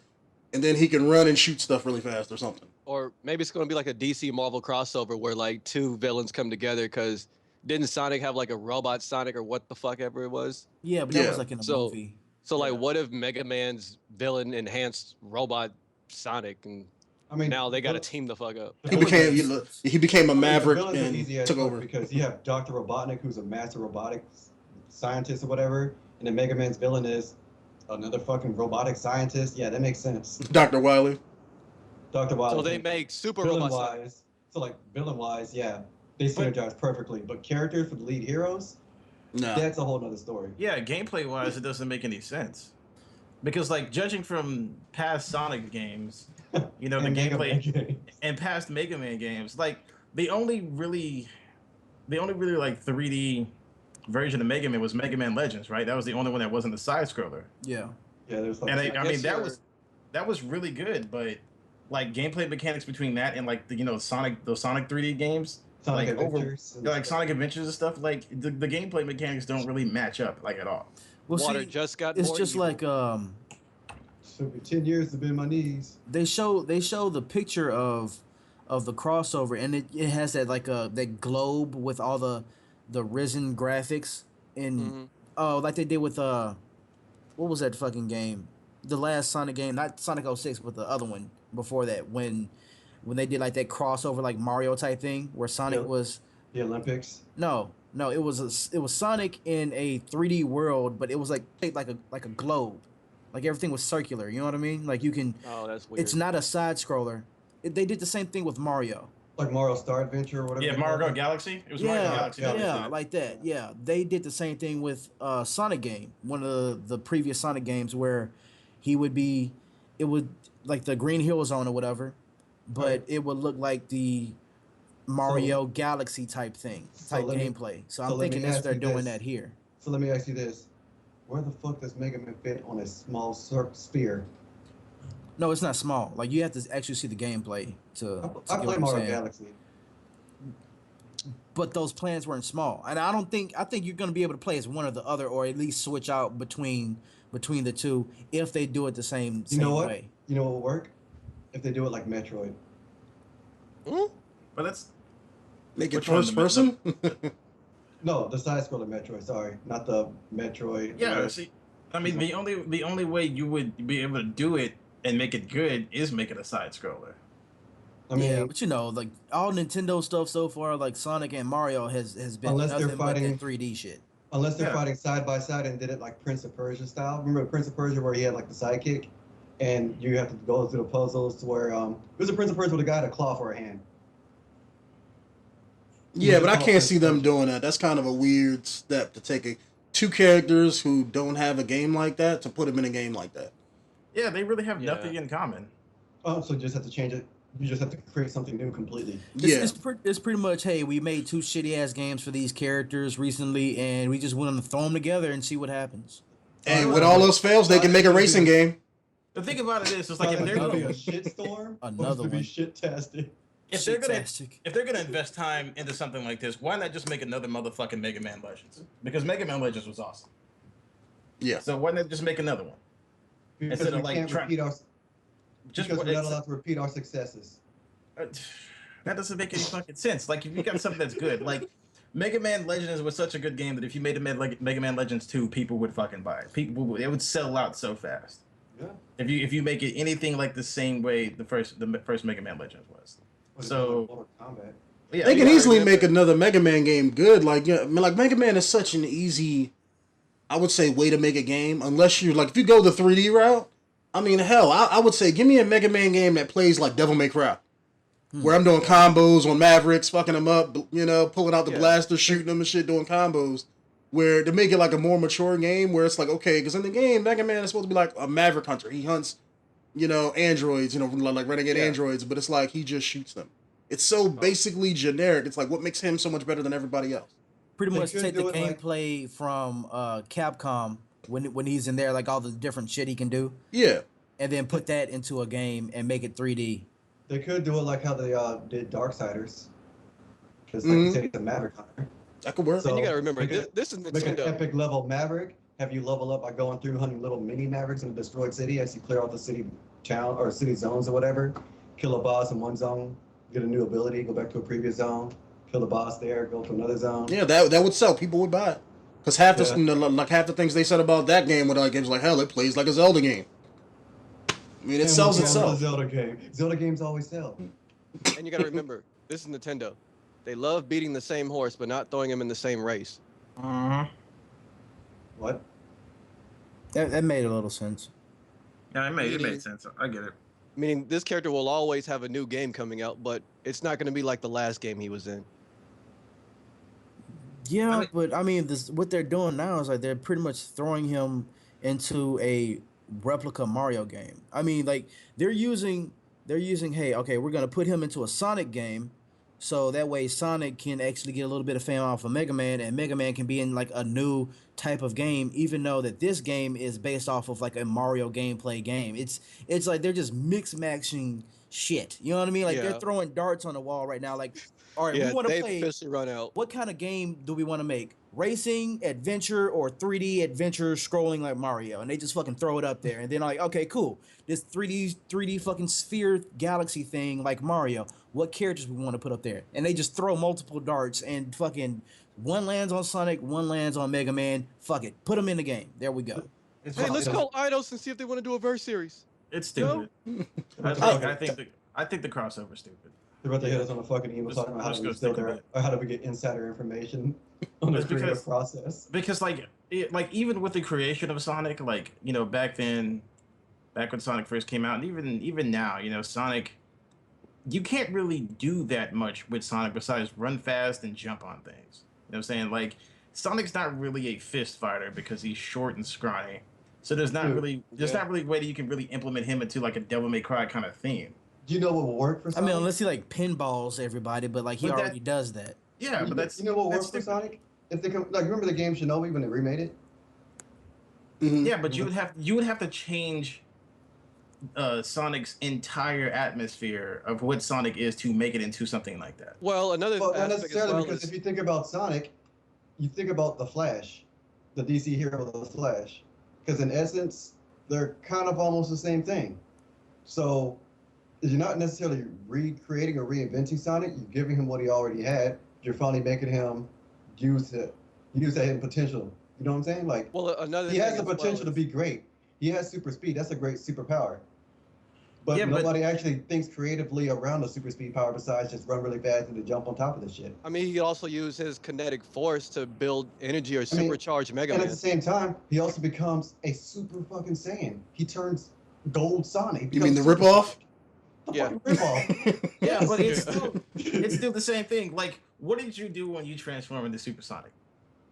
and then he can run and shoot stuff really fast or something. Or maybe it's going to be like a DC Marvel crossover where like two villains come together because didn't Sonic have like a robot Sonic or what the fuck ever it was? Yeah, but that Yeah. was like in a So- movie. So like Yeah. what if Mega Man's villain enhanced robot Sonic and I mean, now they got to the- team the fuck up? the He villains- became a I mean, the maverick villains are and easy as took fuck over. because you have Dr. Robotnik, who's a master robotics scientist or whatever, and then Mega Man's villain is another fucking robotic scientist. Yeah, that makes sense. Dr. Wily. Dr. Wily. So they make super villain robot Sonic. wise, so like villain wise, yeah, they synergize perfectly. But characters for the lead heroes, No. that's a whole nother story. Yeah, gameplay wise, it doesn't make any sense. Because like judging from past Sonic games, the And Mega Man gameplay games. and past Mega Man games, like the only really like 3D version of Mega Man was Mega Man Legends, right? That was the only one that wasn't a side scroller. Yeah. Yeah, there's like And I mean guess that was really good, but like gameplay mechanics between that and like the Sonic, those Sonic 3D games, Sonic like over Adventures. and like stuff. Sonic Adventures and stuff, like the gameplay mechanics don't really match up like at all. Well, Water see, just got it's more just evil. like Took me 10 years to bend my knees. they show the picture of the crossover, and it has that like that globe with all the risen graphics and Mhm. oh, like they did with what was that fucking game, the last Sonic game, not Sonic 06 but the other one before that, when they did like that crossover like Mario type thing where Sonic Yeah. was The Olympics. no it was Sonic in a 3D world, but it was like shaped like a globe, like everything was circular, you know what I mean, like you can, Oh, that's weird. it's not a side scroller. They did the same thing with Mario. Like Mario Star Adventure or whatever. Yeah, they call Mario it. Galaxy. It was Mario Yeah, Galaxy. yeah, that was yeah, it. like that. Yeah, they did the same thing with Sonic game. One of the previous Sonic games where it would like the Green Hill Zone or whatever, but Right. it would look like the Mario Galaxy type thing, so type let me- gameplay. So so I'm let me thinking that's ask they're you doing this. that here. So let me ask you this: where the fuck does Mega Man fit on a small sphere? No, it's not small. Like you have to actually see the gameplay to I get play what I'm Mario saying. Galaxy. but those planets weren't small. And I think you're going to be able to play as one or the other, or at least switch out between the two if they do it the same You know what? way. You know what will work? If they do it like Metroid. Hmm? But that's Make it Which one? first person. No, the side-scroller Metroid. Sorry, not the Metroid. yeah. See, I mean, the only way you would be able to do it and make it good is make it a side scroller. I mean, Yeah, but like all Nintendo stuff so far, like Sonic and Mario has been Unless they're nothing but fighting- that 3D shit. unless they're Yeah. fighting side by side and did it like Prince of Persia style. Remember Prince of Persia where he had like the sidekick, and you have to go through the puzzles to where there's a Prince of Persia with a guy had a claw for a hand. Yeah, but I can't see them doing that. That's kind of a weird step to take two characters who don't have a game like that to put them in a game like that. Yeah, they really have Yeah. nothing in common. Oh, so you just have to change it. You just have to create something new completely. It's pretty much, hey, we made two shitty ass games for these characters recently, and we just want to throw them together and see what happens. And when all else fails, they can make a racing game. The thing about it is, it's like if they're gonna be gonna a shitstorm, Another or to be one. shit-tastic. if they're gonna Shit-tastic. if they're gonna invest time into something like this, why not just make another motherfucking Mega Man Legends? Because Mega Man Legends was awesome. Yeah. So why not just make another one? Because Instead we of, like, can't try- repeat our, Just because what we're not it's- allowed to repeat our successes. That doesn't make any fucking sense. Like, if you got something that's good, like Mega Man Legends was such a good game that if you made a Mega Man Legends 2, people would fucking buy it. It would sell out so fast. Yeah. If you make it anything like the same way the first Mega Man Legends was. But So- it's Mortal Kombat. Yeah, They can yeah, easily I make remember- another Mega Man game good. Like, yeah, I mean, like Mega Man is such an easy, I would say, way to make a game. Unless you like, if you go the 3D route, I mean, hell, I would say, give me a Mega Man game that plays like Devil May Cry, where I'm doing combos on Mavericks, fucking them up, pulling out the Yeah. blaster, shooting them and shit, doing combos. Where to make it like a more mature game, where it's like, okay, because in the game, Mega Man is supposed to be like a Maverick hunter. He hunts, androids, like renegade Yeah. androids, but it's like he just shoots them. It's so basically generic. It's like, what makes him so much better than everybody else? Pretty They much could take the do it like- gameplay from Capcom when he's in there, like all the different shit he can do, Yeah. and then put that into a game and make it 3D. They could do it like how they did Darksiders. Because like Mhm. you said, he's a Maverick hunter. That could work. So- And you gotta remember, make it- this is Make an Nintendo. epic level Maverick. Have you level up by going through hunting little mini Mavericks in a destroyed city as you clear out the city town or city zones or whatever. Kill a boss in one zone, get a new ability, go back to a previous zone, kill the boss there, go to another zone. Yeah, that would sell. People would buy it. Because half the Yeah. like half the things they said about that game were like, it was like, hell, it plays like a Zelda game. I mean, it And sells what's wrong with itself. a Zelda game. Zelda games always sell. And you gotta remember, this is Nintendo. They love beating the same horse, but not throwing him in the same race. What? That made a little sense. Yeah, it Meaning- made sense. I get it. Meaning, this character will always have a new game coming out, but it's not gonna be like the last game he was in. Yeah, I mean- but I mean, what they're doing now is like they're pretty much throwing him into a replica Mario game. I mean, like they're using, hey, okay, we're gonna put him into a Sonic game, so that way Sonic can actually get a little bit of fame off of Mega Man, and Mega Man can be in like a new type of game, even though that this game is based off of like a Mario gameplay game. It's like they're just mix matching shit. You know what I mean? Like they're Yeah. throwing darts on the wall right now. Like, all right, Yeah, we want to they've play. officially run out. What kind of game do we want to make? Racing, adventure, or 3D adventure scrolling like Mario? And they just fucking throw it up there. And then like, okay, cool. This 3D fucking sphere galaxy thing like Mario. What characters we want to put up there? And they just throw multiple darts and fucking one lands on Sonic, one lands on Mega Man. Fuck it. Put them in the game. There we go. It's Hey, fucking- let's call Eidos and see if they want to do a verse series. It's stupid. I think the crossover's stupid. They're about to hit us on a fucking email Let's- talking about how let's to go instill stick a their, bit. or how to get insider information on the It's creative because- process. Because like even with the creation of Sonic, like back when Sonic first came out, and even now, Sonic, you can't really do that much with Sonic besides run fast and jump on things. You know what I'm saying? Like Sonic's not really a fist fighter because he's short and scrawny. So there's not Dude, really a way that you can really implement him into like a Devil May Cry kind of theme. Do you know what will work for I Sonic? mean, unless he like pinballs everybody, but like he But that- already does that. Yeah, but that's you know what that's works for different. Sonic? If they come, like, remember the game Shinobi when they remade it? Mhm. Yeah, but you would have to change Sonic's entire atmosphere of what Sonic is to make it into something like that. Well, another Well, not aspect as necessarily, well because is if you think about Sonic, you think about the Flash, the DC hero, the Flash, because in essence, they're kind of almost the same thing. So you're not necessarily recreating or reinventing Sonic. You're giving him what he already had. You're finally making him use that hidden potential. You know what I'm saying? Like, well another he thing has the as well potential to is- be great. He has super speed. That's a great superpower. But Yeah, but- nobody actually thinks creatively around the super speed power besides just run really fast and to jump on top of this shit. I mean, he could also use his kinetic force to build energy or I mean, supercharge Mega And Man. at the same time, he also becomes a super fucking Saiyan. He turns Gold Sonic. You mean the becomes Super ripoff? Sonic. The Yeah. fucking ripoff. Yeah, but Yes. it's still the same thing. Like, what did you do when you transform into Super Sonic?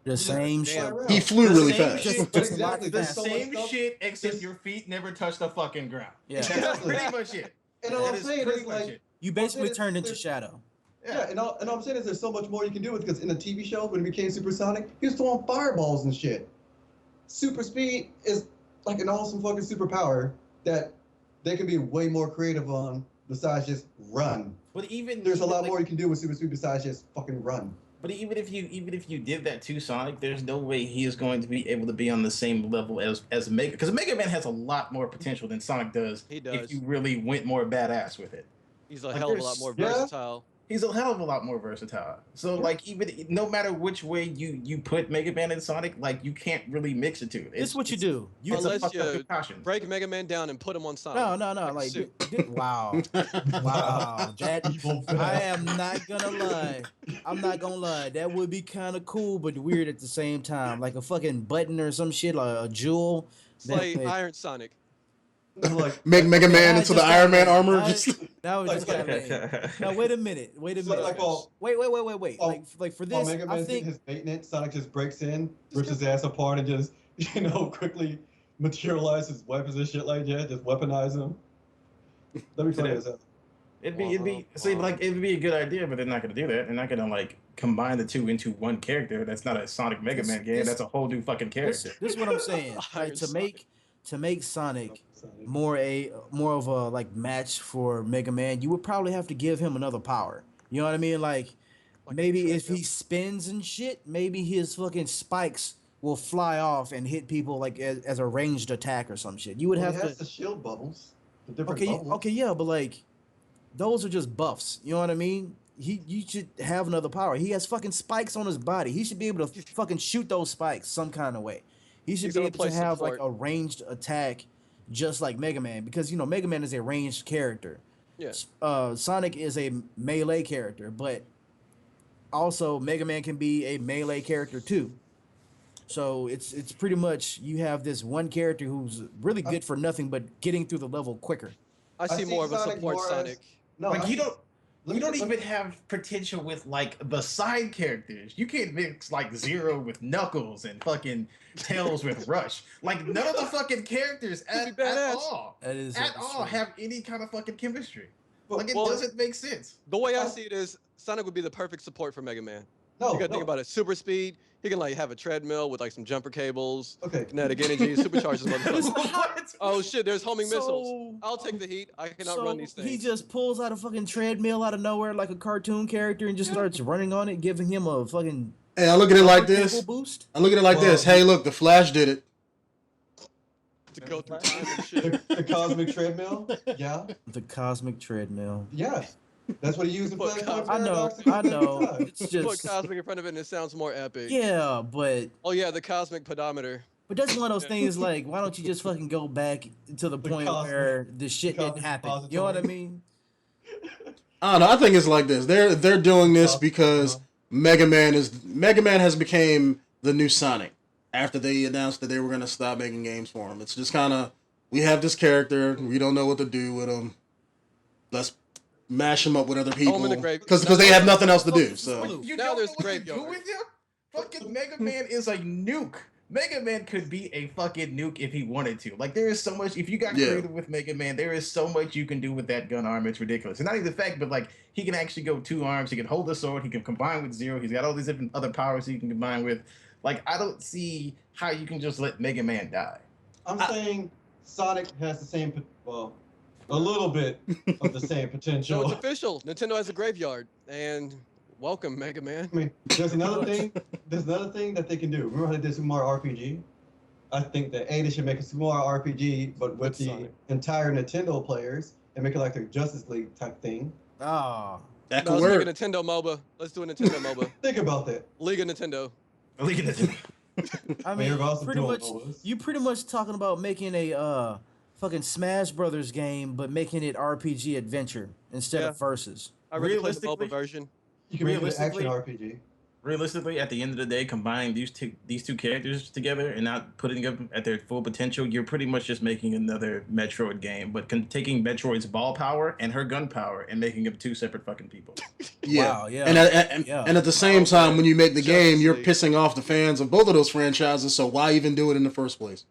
The same shit. Damn. He flew The really same fast. shit- But Just a lot exactly, The there's so much same stuff. shit, except There's- your feet never touch the fucking ground. Yeah. That's Exactly. pretty much it. And all That I'm is saying pretty is much like, it. You basically there's- turned into there's- Shadow. yeah, and all I'm saying is there's so much more you can do with, because in the TV show when he became Super Sonic, he was throwing fireballs and shit. Super speed is like an awesome fucking superpower that they can be way more creative on besides just run. But even There's a lot like, more you can do with super speed besides just fucking run. But even if you did that to Sonic, there's no way he is going to be able to be on the same level as Mega, because Mega Man has a lot more potential than Sonic does. He does. If you really went more badass with it. He's a Like, hell of a lot more yeah. versatile. He's a hell of a lot more versatile. So Yeah. like even no matter which way you put Mega Man and Sonic, like you can't really mix the two. This is what you it's- do. You It's a Unless fucked up you concoction. break Mega Man down and put him on Sonic. no. a Like, suit. wow, wow. That I am not gonna lie. I'm not gonna lie. That would be kind of cool, but weird at the same time. Like a fucking button or some shit, like a jewel. It's like that- Iron Sonic. Like, Make Mega Man I into just the got Iron Man lame. armor. I- Just That was just Like- kind of lame. Now wait a minute. it's like while Wait. Oh, Like for while this, Mega I Man's think getting his maintenance, Sonic just breaks in, rips his ass apart, and just quickly materializes weapons and shit like that. Just weaponize them. That'd be funny as hell. It'd be see like it'd be a good idea, but they're not gonna do that. They're not gonna like combine the two into one character. That's not a Sonic Mega Man game. This- That's a whole new fucking this character. is what I'm saying. Iron Like to Sonic. make Sonic Sonic. more of a like match for Mega Man, you would probably have to give him another power. You know what I mean? Like Like a maybe if treadmill. he spins and shit, maybe his fucking spikes will fly off and hit people like as a ranged attack or some shit. You would Well, have he has to the shield bubbles. The different okay, bubbles. okay, yeah, but like those are just buffs. You know what I mean? You should have another power. He has fucking spikes on his body. He should be able to fucking shoot those spikes some kind of way. He should He's be gonna able to play have like support. a ranged attack, just like Mega Man, because you know Mega Man is a ranged character. Yeah. Sonic is a melee character, but also Mega Man can be a melee character too. So it's pretty much you have this one character who's really good for nothing but getting through the level quicker. I see more of a Sonic support more as- Sonic. No, Like I you see- don't. let You me- don't let me- even have potential with like the side characters. You can't mix like Zero with Knuckles and fucking Tails with Rush. Like none of the fucking characters It'd be at badass. all That is at all have any kind of fucking chemistry. Like it Well- doesn't make sense. The way I Oh. see it is Sonic would be the perfect support for Mega Man. No, You gotta no. think about it. Super speed. He can like have a treadmill with like some jumper cables, Okay. kinetic energy, supercharges motherfucker. What? Oh shit, there's homing missiles. So- I'll take the heat. I can So outrun these things. he just pulls out a fucking treadmill out of nowhere like a cartoon character and just starts running on it, giving him a fucking hey, I look at it like level this. boost. I look at it like Well, this. Hey, look, the Flash did it. to go through time and shit. The cosmic treadmill? Yeah. The cosmic treadmill. Yes. That's what he used in But Flashpoint I know, Paradox. I know. It's Put just cosmic in front of it and it sounds more epic. yeah, but Oh yeah, the cosmic pedometer. that's one of those Yeah. things. Like, why don't you just fucking go back to the point cosmic- where the shit didn't cosmic happen? You know what I repository. mean? I don't know. I think it's like this. They're doing this Uh-huh. because Mega Man has became the new Sonic after they announced that they were going to stop making games for him. It's just kind of, we have this character, we don't know what to do with him. Let's mash him up with other people Home in the grave. because they have nothing else to do. So You Now don't there's know what to Graveyard. do with him? Fucking Mega Man is a nuke. Mega Man could be a fucking nuke if he wanted to. Like there is so much. If you got Yeah. creative with Mega Man, there is so much you can do with that gun arm. It's ridiculous. And not even the fact, but like he can actually go two arms. He can hold the sword. He can combine with Zero. He's got all these different other powers he can combine with. Like I don't see how you can just let Mega Man die. I'm saying Sonic has the same, well, a little bit of the same So potential. it's official. Nintendo has a graveyard, and welcome, Mega Man. I mean, there's another thing. There's another thing that they can do. Remember how they did Super Mario RPG? I think that they should make a Super Mario RPG, but with the Sonic. entire Nintendo players and make it like a Justice League type thing. Oh, That No, could let's work. make a Nintendo MOBA. Let's do a Nintendo MOBA. Think about that. League of Nintendo. Look at this. I You're mean, also pretty doing much. MOBAs. You pretty much talking about making a fucking Smash Brothers game, but making it RPG adventure instead Yeah. of versus. I really played the Realistically- MOBA version. You can make it an Realistically- action RPG. Realistically, at the end of the day, combining these two characters together and not putting them at their full potential, you're pretty much just making another Metroid game, but taking Metroid's ball power and her gun power and making them two separate fucking people. Yeah. Wow, yeah. And at the same time, when you make the Justice game, you're League. pissing off the fans of both of those franchises. So why even do it in the first place?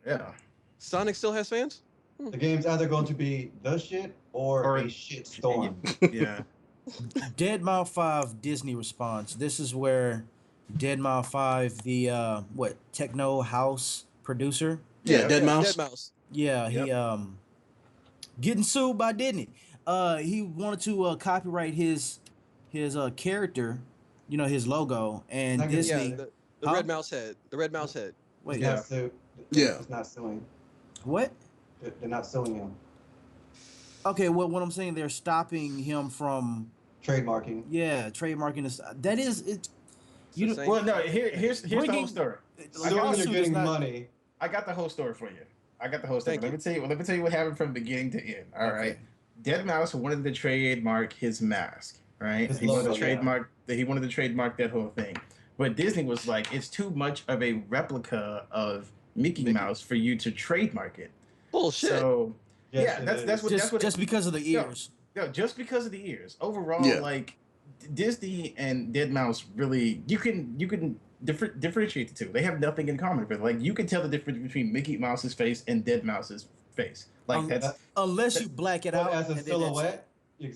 Yeah. Sonic still has fans? The game's either going to be the shit or a shit storm. Yeah. Deadmau 5 Disney response. This is where Deadmau 5, the techno house producer. Yeah, Dead Mouse. Dead Mouse. Yeah, he getting sued by Disney. He wanted to copyright his character, his logo, and Not gonna- Yeah, Disney. the Huh? red mouse head. The red mouse head. Wait, Yeah. Yeah. It's not suing. what? They're not suing him. Okay, well, what I'm saying, they're stopping him from Trademarking. trademarking this. That is it. You the don't- same. Well, no, here's the whole Bringing- story. Suing, you're lawsuit is getting not- money. I got the whole story for you. I got the whole story. Thank Let me tell you what happened from beginning to end. All right. Okay. Deadmau5 wanted to trademark his mask, right? His He wanted logo, to trademark that whole thing. But Disney was like, it's too much of a replica of Mickey Mouse for you to trademark it. Bullshit. So Yes, yeah, it that's is. what just because of the No. ears. no, just because of the ears. Overall, Yeah. like Disney and Deadmau5 really you can differentiate the two. They have nothing in common. But like you can tell the difference between Mickey Mouse's face and Deadmau5's face. Like that's Unless you black it But as as a and then silhouette,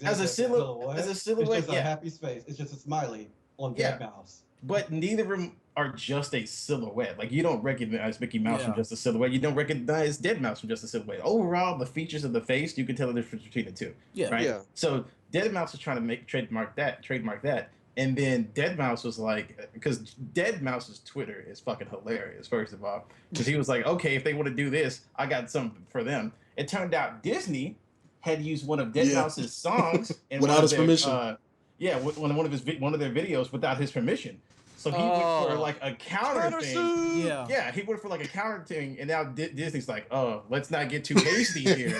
As a silhouette, it's just a yeah. happy space. It's just a smiley on Yeah. Dead Mouse. But neither of them are just a silhouette. Like you don't recognize Mickey Mouse from Yeah. just a silhouette. You don't recognize Deadmau5 from just a silhouette. Overall, the features of the face, you can tell the difference between the two. Yeah. Right. Yeah. So Deadmau5 was trying to trademark that, and then Deadmau5 was like, because Deadmau5's Twitter is fucking hilarious. First of all, because he was like, okay, if they want to do this, I got something for them. It turned out Disney had used one of Deadmau's songs in Without one of his their, permission. one of his videos without his permission. So he went for like a counter thing. Countersuit. Yeah. Yeah, he went for like a counter thing, and now Disney's like, oh, let's not get too hasty here.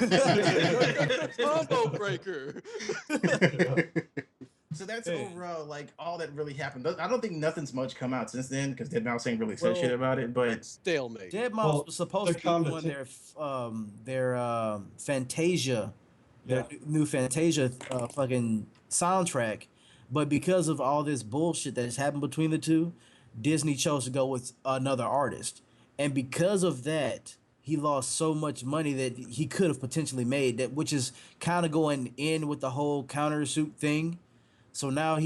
Combo breaker. So that's Hey. overall like all that really happened. I don't think nothing's much come out since then because Deadmau5 ain't really said Well, shit about it. But Stalemate. Deadmau5 Well, was supposed the to be doing competi- their Fantasia, their new Fantasia fucking soundtrack, but because of all this bullshit that has happened between the two, Disney chose to go with another artist, and because of that, he lost so much money that he could have potentially made that, which is kind of going in with the whole countersuit thing. So now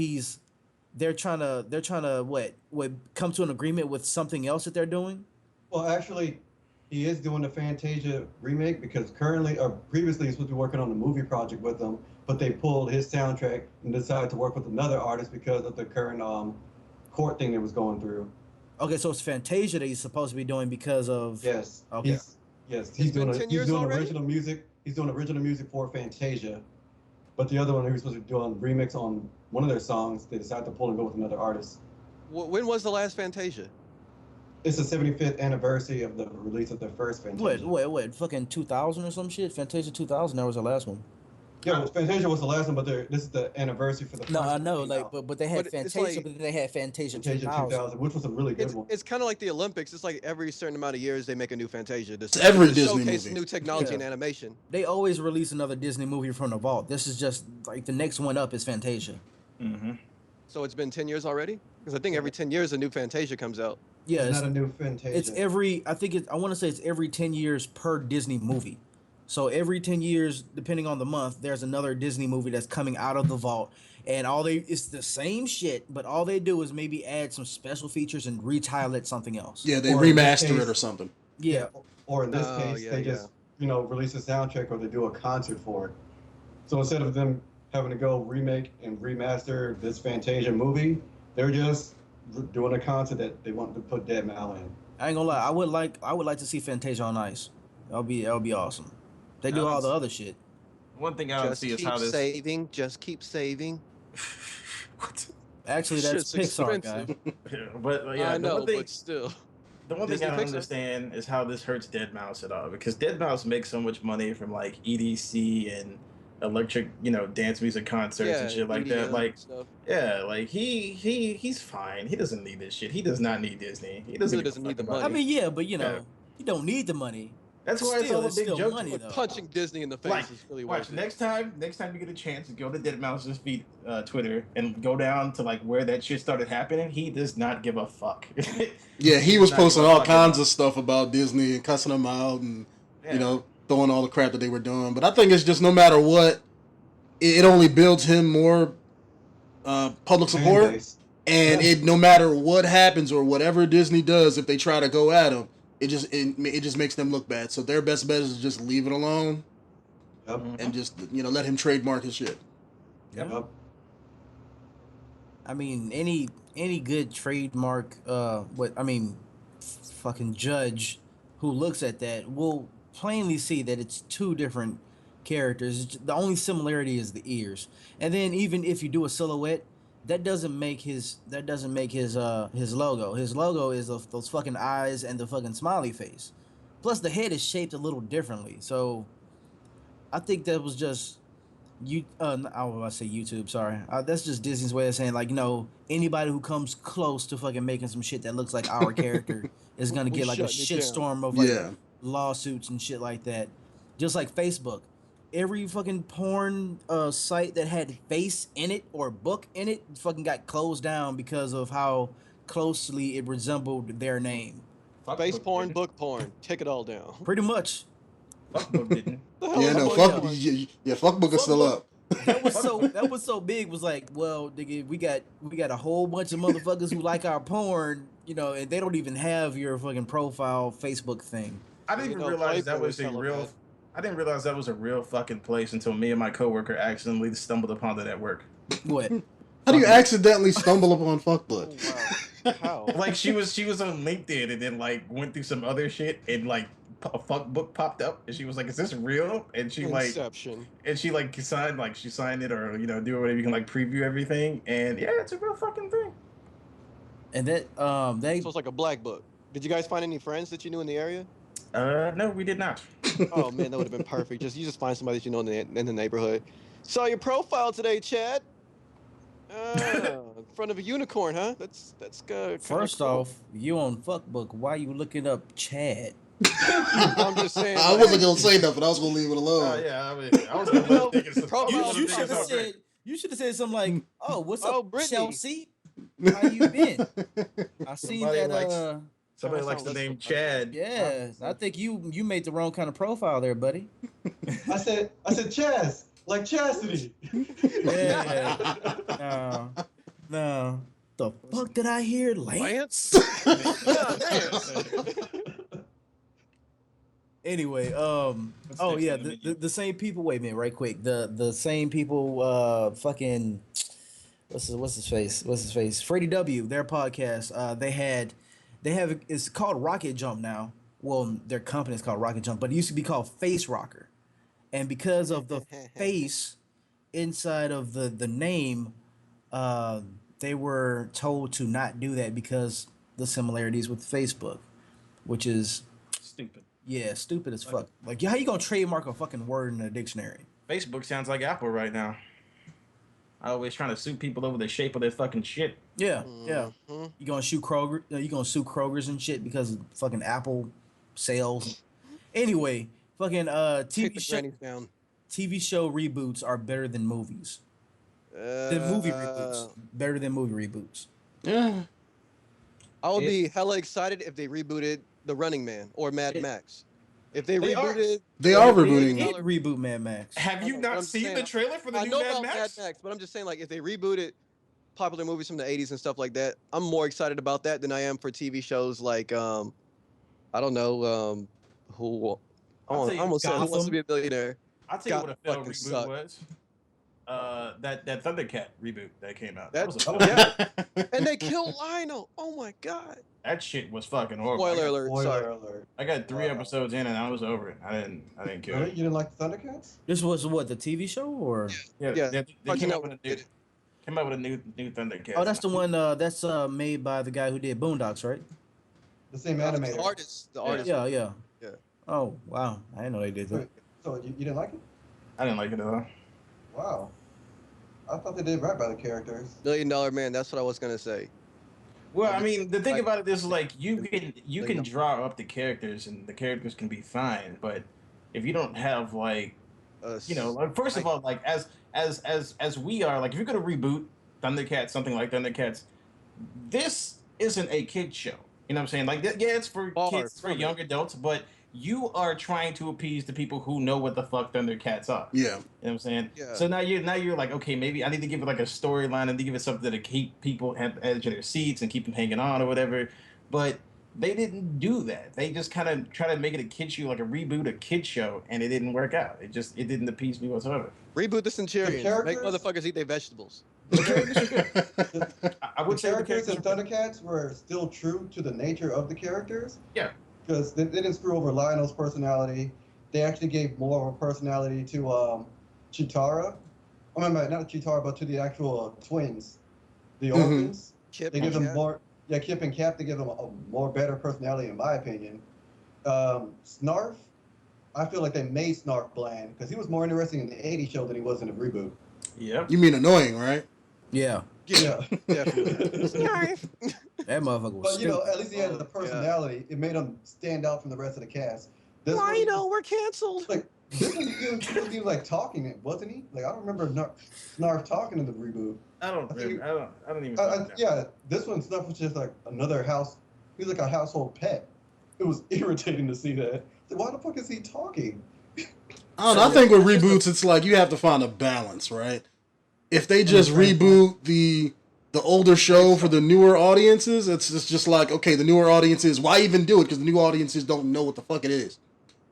they're trying to what come to an agreement with something else that they're doing. Well, actually, he is doing the Fantasia remake because currently, or previously, he's supposed to be working on a movie project with them, but they pulled his soundtrack and decided to work with another artist because of the current court thing that was going through. Okay, so it's Fantasia that he's supposed to be doing because of Yes. Okay. He's It's been 10 years already? original music. He's doing original music for Fantasia, but the other one he was supposed to be doing remix on one of their songs. They decided to pull and go with another artist. When was the last Fantasia? It's the 75th anniversary of the release of their first Fantasia. what fucking 2000 or some shit. Fantasia 2000, that was the last one. Yeah, well, Fantasia was the last one, but this is the anniversary for the No, first I one know, came like, out. but they had But it's Fantasia, like- but then they had Fantasia Fantasia 2000. 2000, which was a really good one. It's kind of like the Olympics. It's like every certain amount of years they make a new Fantasia. It's every to Disney showcase movie. new technology Yeah. and animation. They always release another Disney movie from the vault. This is just like the next one up is Fantasia. mm-hmm. So it's been 10 years already? Because I think every 10 years a new Fantasia comes out. Yeah, It's it's, not a new Fantasia. it's every. I want to say it's every 10 years per Disney movie. So every 10 years, depending on the month, there's another Disney movie that's coming out of the vault, and it's the same shit, but all they do is maybe add some special features and retitle it something else. Yeah, they Or in this remaster case- it or something. Yeah. Or in this Oh, case, yeah, they yeah. just release a soundtrack or they do a concert for it. So instead of them having to go remake and remaster this Fantasia movie, they're just doing a concert that they want to put Dead Mal in. I ain't gonna lie. I would like to see Fantasia on ice. That would be awesome. They do all the other shit. One thing I don't Just see is keep how this. saving. Just keep saving. What? Actually, that's Shit's Pixar, guy. expensive. But yeah, I the know, one thing, but still. the one thing Disney I don't Pixar. understand is how this hurts Dead Mouse at all. Because Dead Mouse makes so much money from like EDC and electric, dance music concerts and shit like that. EDM Like, stuff. yeah, like he's fine. He doesn't need this shit. He does not need Disney. He doesn't, Really give a doesn't fuck need the about money. I it. mean, yeah, but Yeah. you don't need the money. That's why it's all a it's big still joke. money, Like, though. Punching Disney in the face Like, is really watch worth it. next time you get a chance, go to Dead Mouse's feed Twitter and go down to like where that shit started happening. He does not give a fuck. Yeah, he was does not posting give a all fuck kinds about- of stuff about Disney and cussing them out and Yeah. throwing all the crap that they were doing. But I think it's just no matter what, it only builds him more public Fan support. base. And Yeah. it no matter what happens or whatever Disney does, if they try to go at him, it just makes them look bad. So their best bet is to just leave it alone Yep. and just let him trademark his shit. Yep. I mean, any good trademark, fucking judge who looks at that will plainly see that it's two different characters. The only similarity is the ears, and then even if you do a silhouette, that doesn't make his logo. His logo is those fucking eyes and the fucking smiley face. Plus, the head is shaped a little differently. So, I think that was just I was about to say YouTube. Sorry, that's just Disney's way of saying like anybody who comes close to fucking making some shit that looks like our character is gonna We get like a shutting it down. shitstorm of like Yeah. lawsuits and shit like that. Just like Facebook, every fucking porn site that had face in it or book in it fucking got closed down because of how closely it resembled their name. Fuck Face Book porn, didn't. book porn. Take it all down. Pretty much. Fuck Book didn't. The hell Yeah, is no, going fuck. on? Yeah, fuck book is still Fuck up. That was so big. Was like, well, nigga, we got a whole bunch of motherfuckers who like our porn, and they don't even have your fucking profile Facebook thing. I didn't even realize that was a real. I didn't realize that was a real fucking place until me and my coworker accidentally stumbled upon it at work. What? How do you accidentally stumble upon Oh, fuckbook? wow. How? Like she was on LinkedIn and then like went through some other shit and like a fuck book popped up and she was like, "Is this real?" And she Inception. signed it or do whatever you can like preview everything and yeah, it's a real fucking thing. And that they So it's like a black book. Did you guys find any friends that you knew in the area? No, we did not. Oh man, that would have been perfect. You just find somebody that you know in the neighborhood. Saw your profile today, Chad. In front of a unicorn, huh? That's good. first off, you on fuckbook. Why you looking up Chad? I'm just saying. I wasn't gonna say nothing. I was gonna leave it Oh alone. yeah, I mean, I was gonna let niggas. Profile You Well, should have said. You should have said something like, "Oh, what's Oh, up, Brittany. Chelsea? How you been?" I seen Somebody that. likes- Somebody That likes the sounds name like- Chad. Yeah, I think you made the wrong kind of profile there, buddy. I said Chaz, like chastity. Yeah. No. The fuck did I hear, Lance? Lance. Anyway, What's oh next yeah, on the menu? the same people. Wait a minute, right quick. The same people. Fucking, what's his face? Freddie W. Their podcast. They have it's called Rocket Jump now. Well, their company is called Rocket Jump, but it used to be called Face Rocker, and because of the face inside of the name, they were told to not do that because the similarities with Facebook, which is Stupid. yeah, stupid as fuck. Like, how you gonna trademark a fucking word in a dictionary? Facebook sounds like Apple right now. Always trying to sue people over the shape of their fucking shit. Yeah, yeah. Mhm. You gonna sue Kroger? You gonna sue Kroger's and shit because of fucking Apple sales? Anyway, fucking Take the grannies down. TV show reboots are better than movies. Than movie reboots. Better than movie reboots. Yeah. I would be hella excited if they rebooted The Running Man or Mad Max. If they They are. rebooted, They are They rebooting. did reboot Mad Max. Have you I'm not seen saying- the trailer for the I new know Mad about Max? Mad Max, but I'm just saying, like, if they rebooted popular movies from the 80s and stuff like that, I'm more excited about that than I am for TV shows like, I don't know, I I'll tell you, almost said Who Wants to Gotham. Be a Millionaire. I'll tell you what a failed fucking reboot sucked. was. That Thundercat reboot that came out. That- was a yeah. And they killed Lionel. Oh my god. that shit was fucking horrible. Spoiler alert. Spoiler Sorry. alert. I got 3 Wow. episodes in and I was over it. I didn't care. Really? You didn't like the Thundercats? This was what, the TV show or? Yeah, Yeah, they Cartoon came out with Network a new did it. came out with a new Thundercat. Oh, that's the one. That's made by the guy who did Boondocks, right? The same The animator. artist. The Yeah. artist. Yeah, yeah. Yeah. Oh wow, I didn't know they did that. So you didn't like it? I didn't like it at all. Wow. I thought they did right by the characters. $1 Million Man. That's what I was gonna say. Well, I mean, the thing Like- about it is like you can draw up the characters and the characters can be fine, but if you don't have like like first of all, like as we are, like if you're gonna reboot Thundercats, something like Thundercats, this isn't a kid show. You know what I'm saying? Like, yeah, it's for Far kids, for from it. young adults, but you are trying to appease the people who know what the fuck Thundercats are. Yeah. You know what I'm saying? Yeah. So now you're like, okay, maybe I need to give it like a storyline and to give it something to keep people at the edge of their seats and keep them hanging on or whatever. But they didn't do that. They just kind of try to make it a kid show, like a reboot, a kid show, and it didn't work out. It didn't appease me whatsoever. Reboot the Centurions. Make characters? motherfuckers eat their vegetables. The characters are good. I would The say the characters in characters are good. Thundercats were still true to the nature of the characters. Yeah. Because they didn't screw over Lionel's personality. They actually gave more of a personality to Chitara. I mean, not Chitara, but to the actual twins, the Mhm. orphans. Kip They give them Cap. more. Yeah, Kip and Cap. They give them a more better personality, in my opinion. Snarf. I feel like they made Snarf bland because he was more interesting in the '80s show than he was in the reboot. Yep. You mean annoying, right? Yeah, Yeah. Definitely. that motherfucker was But you know, stupid. at least he had the personality. It made him stand out from the rest of the cast. This one, Lionel, we're canceled. like this one, he was like talking, wasn't he? Like I don't remember Snarf talking in the reboot. I don't remember. I don't even. Yeah, this one Snarf was just like another house. He was like a household pet. It was irritating to see that. Like, why the fuck is he talking? I don't know. I think with reboots, it's like you have to find a balance, right? If they just reboot the older show for the newer audiences, it's just like, okay, the newer audiences, why even do it? Because the new audiences don't know what the fuck it is.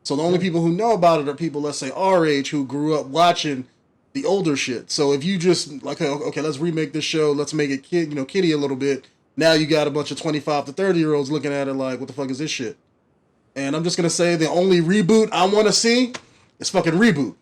So the only people who know about it are people, let's say, our age, who grew up watching the older shit. So if you just like, okay, let's remake this show, let's make it kiddie a little bit. Now you got a bunch of 25 to 30-year-olds looking at it like, what the fuck is this shit? And I'm just gonna say the only reboot I want to see is fucking Reboot.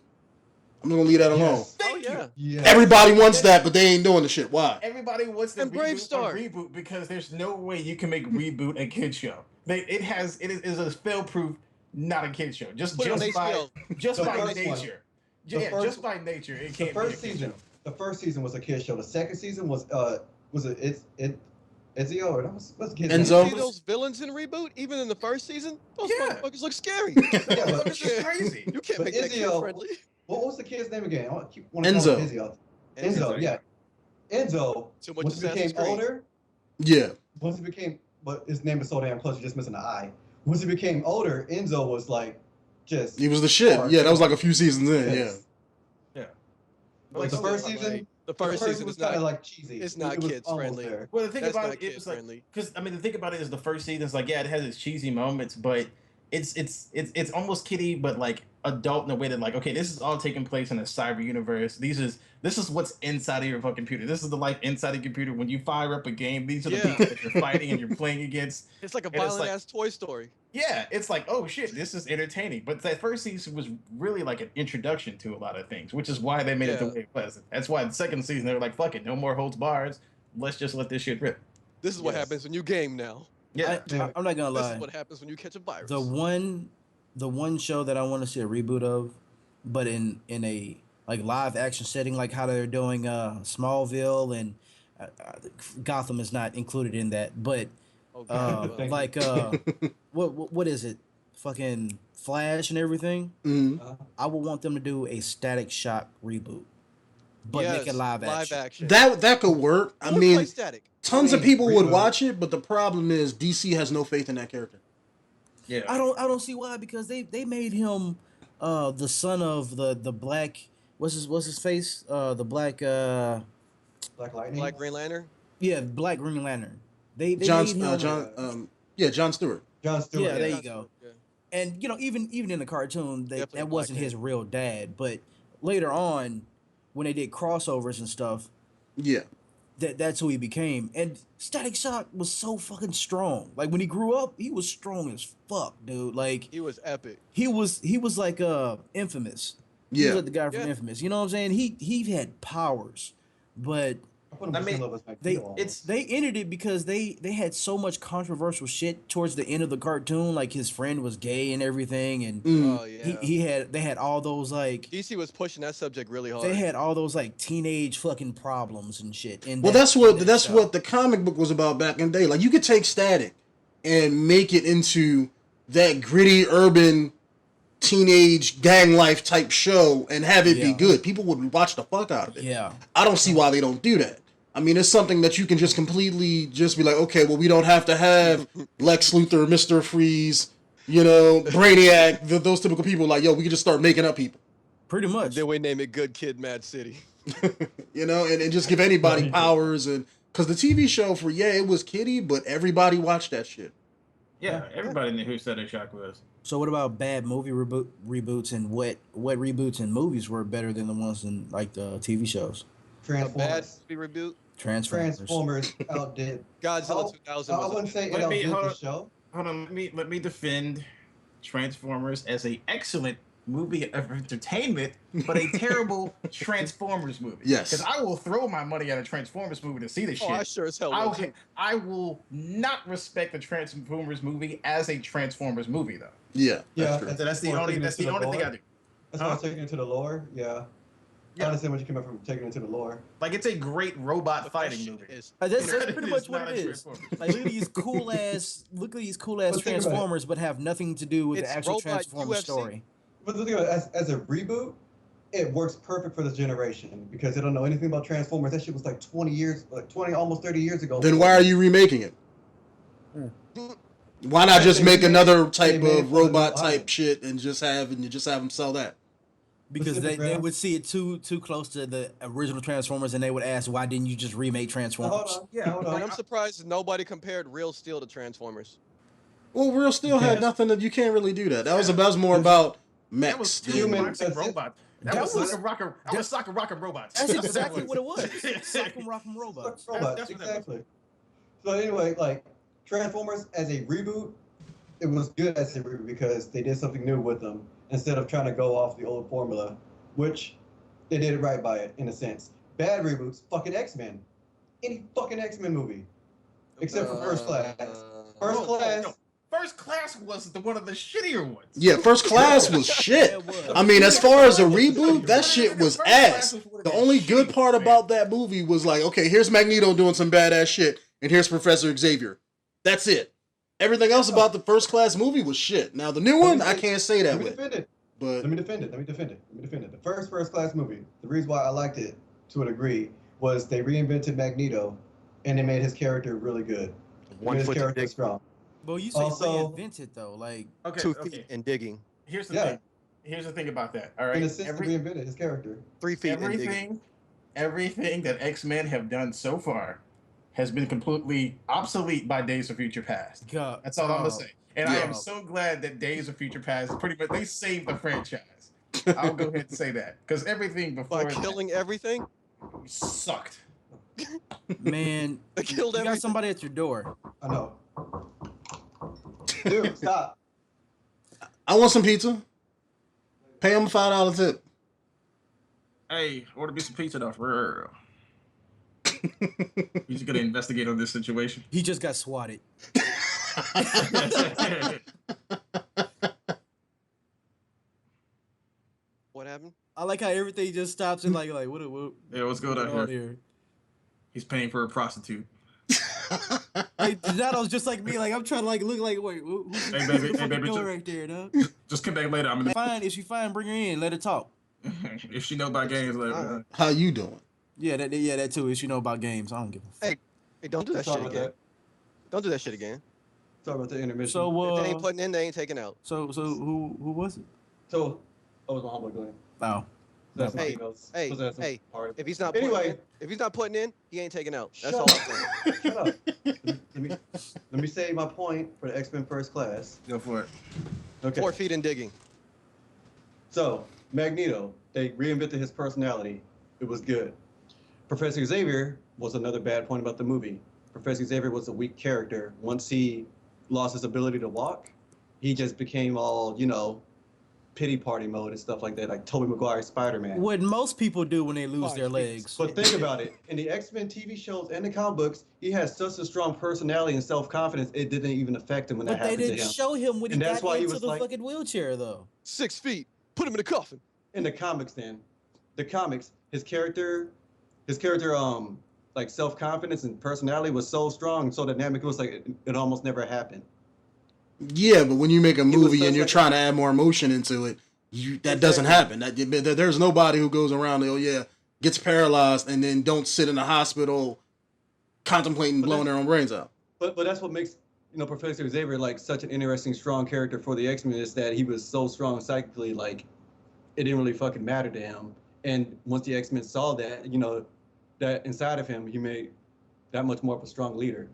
I'm gonna leave that alone. Yes. Thank you. yeah. Yeah. Everybody wants that, but they ain't doing the shit. Why? Everybody wants to And Brave Star. reboot because there's no way you can make Reboot a kid show. It is a fail-proof, not a kid show. Just Put it on by HBO. just The by first one. nature. The Yeah, first- just by nature, it The can't be a first kid season. show. The first season was a kid show. The second season was Ezio or what's the kid's name? Enzo? See those villains in Reboot, even in the first season? Those Yeah. motherfuckers look scary. Yeah, but, It's just crazy. You can't But make that kid Ezio- friendly. what was the kid's name again? I keep wanting to call him Ezio. Enzo, yeah. Enzo, Too much once he Assassin's became Creed. older, Yeah. but his name is so damn close, you're just missing an I. Once he became older, Enzo was like, just. He was the shit. hard. Yeah, that was like a few seasons in. Yeah. Yes. Like the Like, first like, season, The first season was is not. kind of like cheesy. it's not It was kids almost friendly. there. Well, the thing That's about not it kid is like, friendly. because I mean, the thing about it is the first season's like, yeah, it has its cheesy moments, but it's almost kiddie, but like adult in a way that like, okay, this is all taking place in a cyber universe. This is what's inside of your fucking computer. This is the life inside of your computer. When you fire up a game, these are the Yeah. people that you're fighting and you're playing against. It's like a And it's violent like- ass Toy Story. Yeah, it's like, oh shit, this is entertaining. But that first season was really like an introduction to a lot of things, which is why they made it the Yeah. way it was. That's why the second season they were like, fuck it, no more holds bars. Let's just let this shit rip. This is what Yes. happens when you game now. Yeah. I'm not gonna This lie. is what happens when you catch a virus. The one show that I want to see a reboot of, but in a like live action setting, like how they're doing Smallville, and Gotham is not included in that, but Oh, God. Thank you. like what is it? Fucking Flash and everything. Mhm. I would want them to do a Static Shock reboot, but make it Yes, live action. That could work. I Who would play mean, Static. tons of I mean, people would reboot. watch it, but the problem is DC has no faith in that character. Yeah. I don't see why, because they made him the son of the black, what's his face, the black Black Lightning. Like Green Lantern. Black Green Lantern. They John made him, John Stewart. John Stewart. Yeah, there yeah. you go. Yeah. and even in the cartoon, Definitely that Black wasn't his King. real dad. But later on, when they did crossovers and stuff, Yeah. that's who he became. And Static Shock was so fucking strong. Like when he grew up, he was strong as fuck, dude. Like He was epic. he was like Infamous. He was Yeah. like the guy from Yeah. Infamous. You know what I'm saying? He had powers, but I put him I the mean, same level as they Magneto almost. they ended it because they had so much controversial shit towards the end of the cartoon. Like his friend was gay and everything, and Mm. Oh yeah. they had all those like DC was pushing that subject really hard. they had all those like teenage fucking problems and shit. Well, that's what the comic book was about back in the day. Like you could take Static and make it into that gritty urban teenage gang life type show and have it be Yeah. good. People would watch the fuck out of it. Yeah. I don't see why they don't do that. I mean, it's something that you can just completely just be like, okay, well, we don't have to have Lex Luthor, Mr. Freeze, Brainiac, those typical people. Like, yo, we can just start making up people, Pretty And much. then we name it Good Kid, Mad City. and just give anybody powers. And because the TV show it was kiddie, but everybody watched that shit. Yeah, everybody knew who Static Shock was. So what about bad movie reboots and what reboots and movies were better than the ones in like the TV shows? A bad Transformers. movie reboot. Transformers. Outdid. Godzilla 2000 I was wouldn't say it Let me- outdid hold the on. show. Hold on, let me defend Transformers as a excellent movie of entertainment, but a terrible Transformers movie. Yes. Because I will throw my money at a Transformers movie to see this Oh, shit. I sure as hell will. I will not respect the Transformers movie as a Transformers movie though. Yeah, Yeah, that's true. So that's the Or only taking it to the thing I lore. do. That's why I was taking it to the lore. Yeah. Yeah. I understand what you came up from taking it to the lore. Like it's a great robot But that fighting shit movie. is That's It pretty is much what not it a is. Transformers. Like look at these cool ass But think about it. Transformers, but have nothing to do with It's the actual robot Transformers UFC. story. But the thing about it, as a reboot, it works perfect for this generation because they don't know anything about Transformers. That shit was like 20, almost 30 years ago. Then why are you remaking it? Why not just make another type of robot type shit and just have them sell that? Because Pacific they Rim. would see it too close to the original Transformers, and they would ask, "Why didn't you just remake Now, Transformers?" hold on. Yeah, hold And on. I'm surprised nobody compared Real Steel to Transformers. Well, Real Steel had Yes. nothing that you can't really do that. That was more about That was mechs. two Human- boxing that's it. robots. That That was was- soccer rocker robots. That's what exactly that what it was. Sock'em Rock'em Robots. Robots, that's what that was. exactly. So anyway, like Transformers as a reboot, it was good as a reboot because they did something new with them instead of trying to go off the old formula, which they did it right by it in a sense. Bad reboots, fucking X-Men, any fucking X-Men movie, except for First Class. First No, Class. no. First Class was one of the shittier ones. Yeah, First Class was shit. Yeah, it was. I mean, as far as a reboot, that shit was ass. The only good part about that movie was like, okay, here's Magneto doing some badass shit, and here's Professor Xavier. That's it. Everything else about the First Class movie was shit. Now the new one, I can't say that Let me with, defend it. but Let me defend it. The First Class movie, the reason why I liked it to a degree was they reinvented Magneto and they made his character really good. They made his character strong. But you say Also- reinvented though, like Okay, 2 okay. feet and digging. Here's the Yeah. thing. Here's the thing about that. All right. In a sense, they reinvented his character. 3 feet and digging. everything that X-Men have done so far has been completely obsolete by Days of Future Past. God. That's all I'm gonna say. And I Yeah. am so glad that Days of Future Past pretty much they saved the franchise. I'll go ahead and say that because everything before By killing everything? that sucked. Man, They you killed got everything. somebody at your door. I know. Dude, stop. I want some pizza. Pay him a $5 tip. Hey, order me some pizza though, for real. You just gonna investigate on this situation. He just got swatted. What happened? I like how everything just stops and like what Yeah, what's going on here? He's paying for a prostitute. Like Donato's just like me, like I'm trying to like look like who's Hey, baby, the hey, baby, door just- right there, dog. Just come back later. I'm gonna. Fine, if she fine, bring her in, let her talk. If she know about games, let her. How you doing? Yeah, that too. If she know about games, I don't give a fuck. Hey, don't do that Sorry shit about again. that. Don't do that shit again. Sorry about the intermission. So If they ain't putting in, they ain't taking out. so who was it? So, I was my homeboy Glenn. Oh, That's No. Magneto's Hey, possessive hey, part. if he's not Anyway, putting in, he ain't taking out. That's shut all up. I'm saying. Shut up. Let me say my point for the X-Men First Class. Go for it. Okay. 4 feet and digging. So, Magneto, they reinvented his personality. It was good. Professor Xavier was another bad point about the movie. Professor Xavier was a weak character. Once he lost his ability to walk, he just became all, pity party mode and stuff like that, like Tobey Maguire's Spider-Man. What most people do when they lose 5 their feet. legs. But think about it. In the X-Men TV shows and the comic books, he has such a strong personality and self-confidence, it didn't even affect him when that But they happened to didn't him. show him when he And that's got why he into was the like- fucking wheelchair, though. 6 feet. Put him in a coffin. In the comics, his character, like self-confidence and personality was so strong and so dynamic, it was like it almost never happened. Yeah, but when you make a was movie such and you're like- trying to add more emotion into it, that doesn't happen. Exactly. There's nobody who goes around, gets paralyzed and then don't sit in the hospital contemplating But blowing their own brains out. But that's what makes Professor Xavier like such an interesting, strong character for the X-Men is that he was so strong psychically, like it didn't really fucking matter to him. And once the X-Men saw that, that inside of him, he made that much more of a strong leader.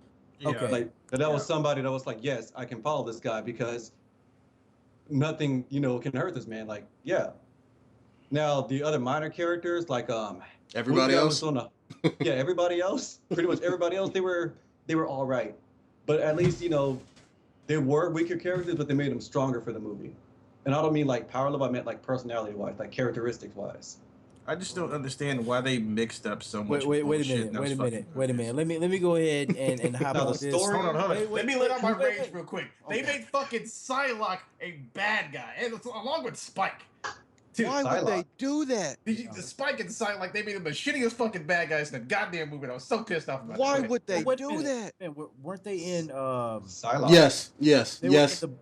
Okay. Like that was somebody that was like, yes, I can follow this guy because nothing, can hurt this man. Like, yeah. Now the other minor characters, like Everybody else? Everybody else, pretty much everybody else, they were all right. But at least, they were weaker characters, but they made them stronger for the movie. And I don't mean like power level, I meant like personality wise, like characteristics wise. I just don't understand why they mixed up so much. Wait a bullshit minute. in those Wait a minute. fucking Wait a movies. minute. Let me go ahead and hop Now, on the this. story- Hold on. Wait, Let me let out my wait, rage wait. real quick. They Okay. made fucking Psylocke a bad guy, and along with Spike. Dude, Why would they Psylocke. do that? the Spike and Psylocke, they made them the shittiest fucking bad guys in the goddamn movie. And I was so pissed off about Why that. would they Wait a do minute. that? Man, weren't they in? Psylocke. Yes. They were Mhm. in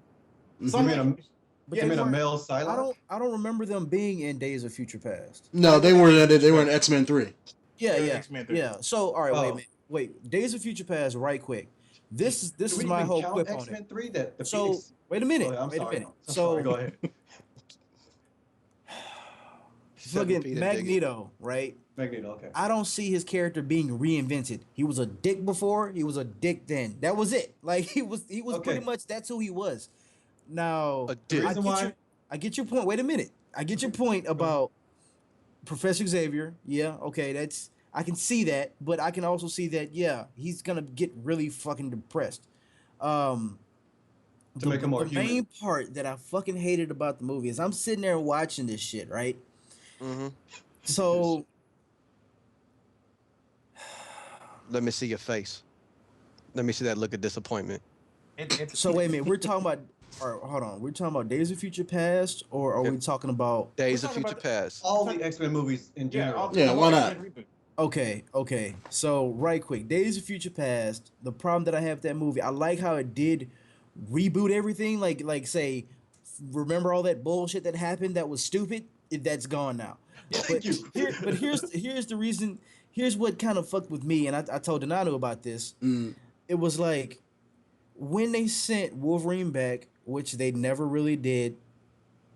You Some- mean a, but Yeah, you they mean a weren't- male Psylocke? I don't remember them being in Days of Future Past. No, they were in X-Men 3. Yeah, They're yeah, X-Men 3. yeah. So, all right, wait a Oh. minute. Wait, Days of Future Past, right quick. This Do is we my even whole count quip on X-Men it. 3 that the So, Phoenix... wait a minute. Go ahead, I'm Wait a sorry. minute. I'm So, sorry, go ahead. 7 feet fucking of digging. Magneto, right? Magneto, okay. I don't see his character being reinvented. He was a dick before. He was a dick then. That was it. Like he was Okay. pretty much that's who he was. Now A dick. I Reason get, why- your, I get your point. Wait a minute. I get your point about Professor Xavier. Yeah, okay, that's I can see that, but I can also see that he's gonna get really fucking depressed. To make him more the human. main part that I fucking hated about the movie is I'm sitting there watching this shit, right? Mm-hmm. So Let me see your face. Let me see that look of disappointment. So wait a minute, we're talking about. All right, hold on. We're talking about Days of Future Past, or are we talking about? Days We're of talking Future about Past. All the X-Men movies in general. Yeah, why not? Okay. So right quick, Days of Future Past. The problem that I have with that movie, I like how it did reboot everything. Like say, remember all that bullshit that happened that was stupid? That's gone now. Thank you. Here's the reason. Here's what kind of fucked with me, and I told Denonu about this. Mm. It was like when they sent Wolverine back, which they never really did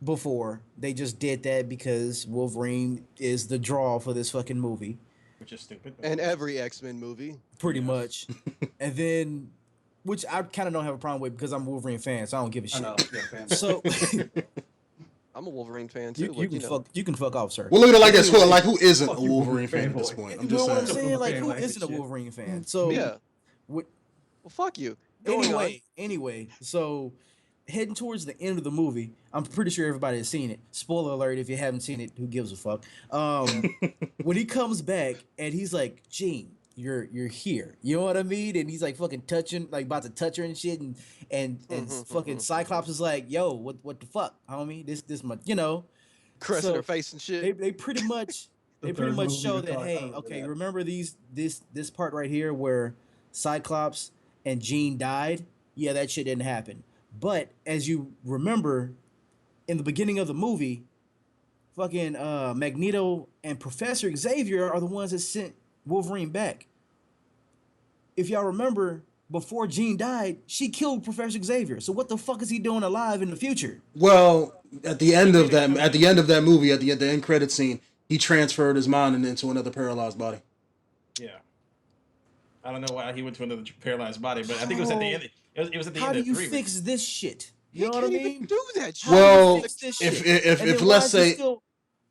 before. They just did that because Wolverine is the draw for this fucking movie, Which is stupid. And every X-Men movie. pretty Yes. much. And then, which I kind of don't have a problem with because I'm a Wolverine fan, so I don't give a I shit. know. Yeah, fan. So I'm a Wolverine fan too. you can fuck off, sir. Well, look at it like this. Anyway. Who isn't a Fuck you, Wolverine fan at fanboy. this point? I'm You just know what I'm saying. saying? Like, Fan who like isn't a shit. Wolverine fan? So, Yeah. what, Well, fuck you. Going on. Anyway, so heading towards the end of the movie, I'm pretty sure everybody has seen it. Spoiler alert, if you haven't seen it, who gives a fuck? When he comes back and he's like, Jean, you're here. You know what I mean? And he's like fucking touching, like about to touch her and shit, and fucking Cyclops is like, yo, what the fuck, homie? This my, Caressing So, her face and shit. they pretty much The they pretty third much movie show we're that, talking hey, about okay, that. remember this part right here where Cyclops and Jean died? Yeah, that shit didn't happen. But as you remember, in the beginning of the movie, fucking Magneto and Professor Xavier are the ones that sent Wolverine back. If y'all remember, before Jean died, she killed Professor Xavier. So what the fuck is he doing alive in the future? Well, at the end of that movie, at the end credit scene, he transferred his mind into another paralyzed body. Yeah. I don't know why he went to another paralyzed body, but I think it was at the end. It was at the How end do of you 3. fix this shit? You He know what I can't even mean? do that shit. How do you Well, fix this if shit? if And if then let's why is he say still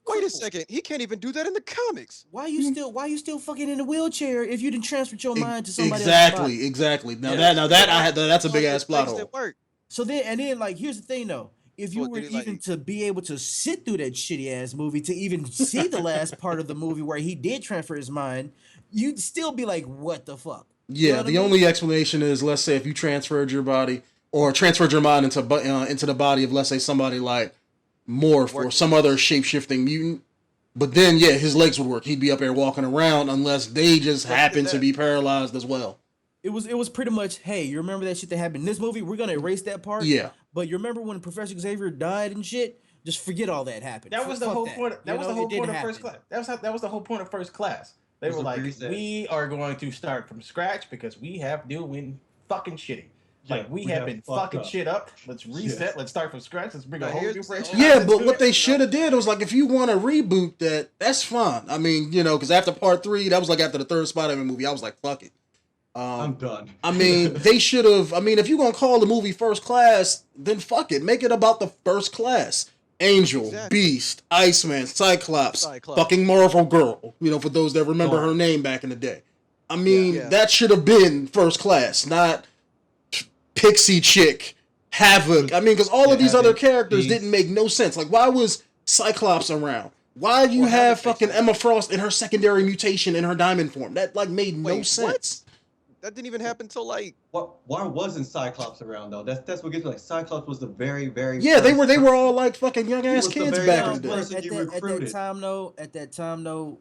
Wait a crippled? second. He can't even do that in the comics. Why you still fucking in a wheelchair if you didn't transferred your mind to somebody else's body? exactly. Now Yeah. that I had that's a Like, big it ass plot makes hole. it work. So then like here's the thing though. If you So were did he, even like- to be able to sit through that shitty ass movie to even see the last part of the movie where he did transfer his mind, you'd still be like, what the fuck? You know Yeah, what I the mean? only explanation is, let's say, if you transferred your body or transferred your mind into the body of, let's say, somebody like Morph or Working some other shape shifting mutant. But then, yeah, his legs would work. He'd be up there walking around unless they just But happen is to that- be paralyzed as well. It was pretty much, hey, you remember that shit that happened in this movie? We're gonna erase that part. Yeah. But you remember when Professor Xavier died and shit? Just forget all that happened. That was the Fuck whole that. point. That You was know, the whole it didn't point of First happen. Class. That was the whole point of First Class. They It was were a like, reset. we are going to start from scratch because we have doing fucking shitty. Like Yeah, we we have have been fucked fucking up. shit up. Let's reset. Yes. Let's start from scratch. Let's bring a Now, whole here's new the franchise. only- Yeah, into but what it. they should have did was like, if you want to reboot that, that's fine. I mean, because after part 3, that was like after the third Spider-Man movie, I was like, fuck it. I'm done. I mean, they should have. I mean, if you're gonna call the movie First Class, then fuck it. Make it about the First Class. Angel, Exactly. Beast, Iceman, Cyclops, Cyclops. fucking Marvel Girl. For those that remember Thor. her name back in the day. I mean, Yeah. that should have been First Class, not Pixie Chick, Havoc. I mean, because all Yeah, of these other Havoc, characters Beast. didn't make no sense. Like, why was Cyclops around? Why do you Well, have Havoc makes fucking sense. Emma Frost in her secondary mutation in her diamond form? That made no Wait, sense. That didn't even happen till like. Why wasn't Cyclops around though? That's what gets like Cyclops was the very, very Yeah, they first were all like fucking young ass was the kids very back first in the day. person But you at that recruited. time though,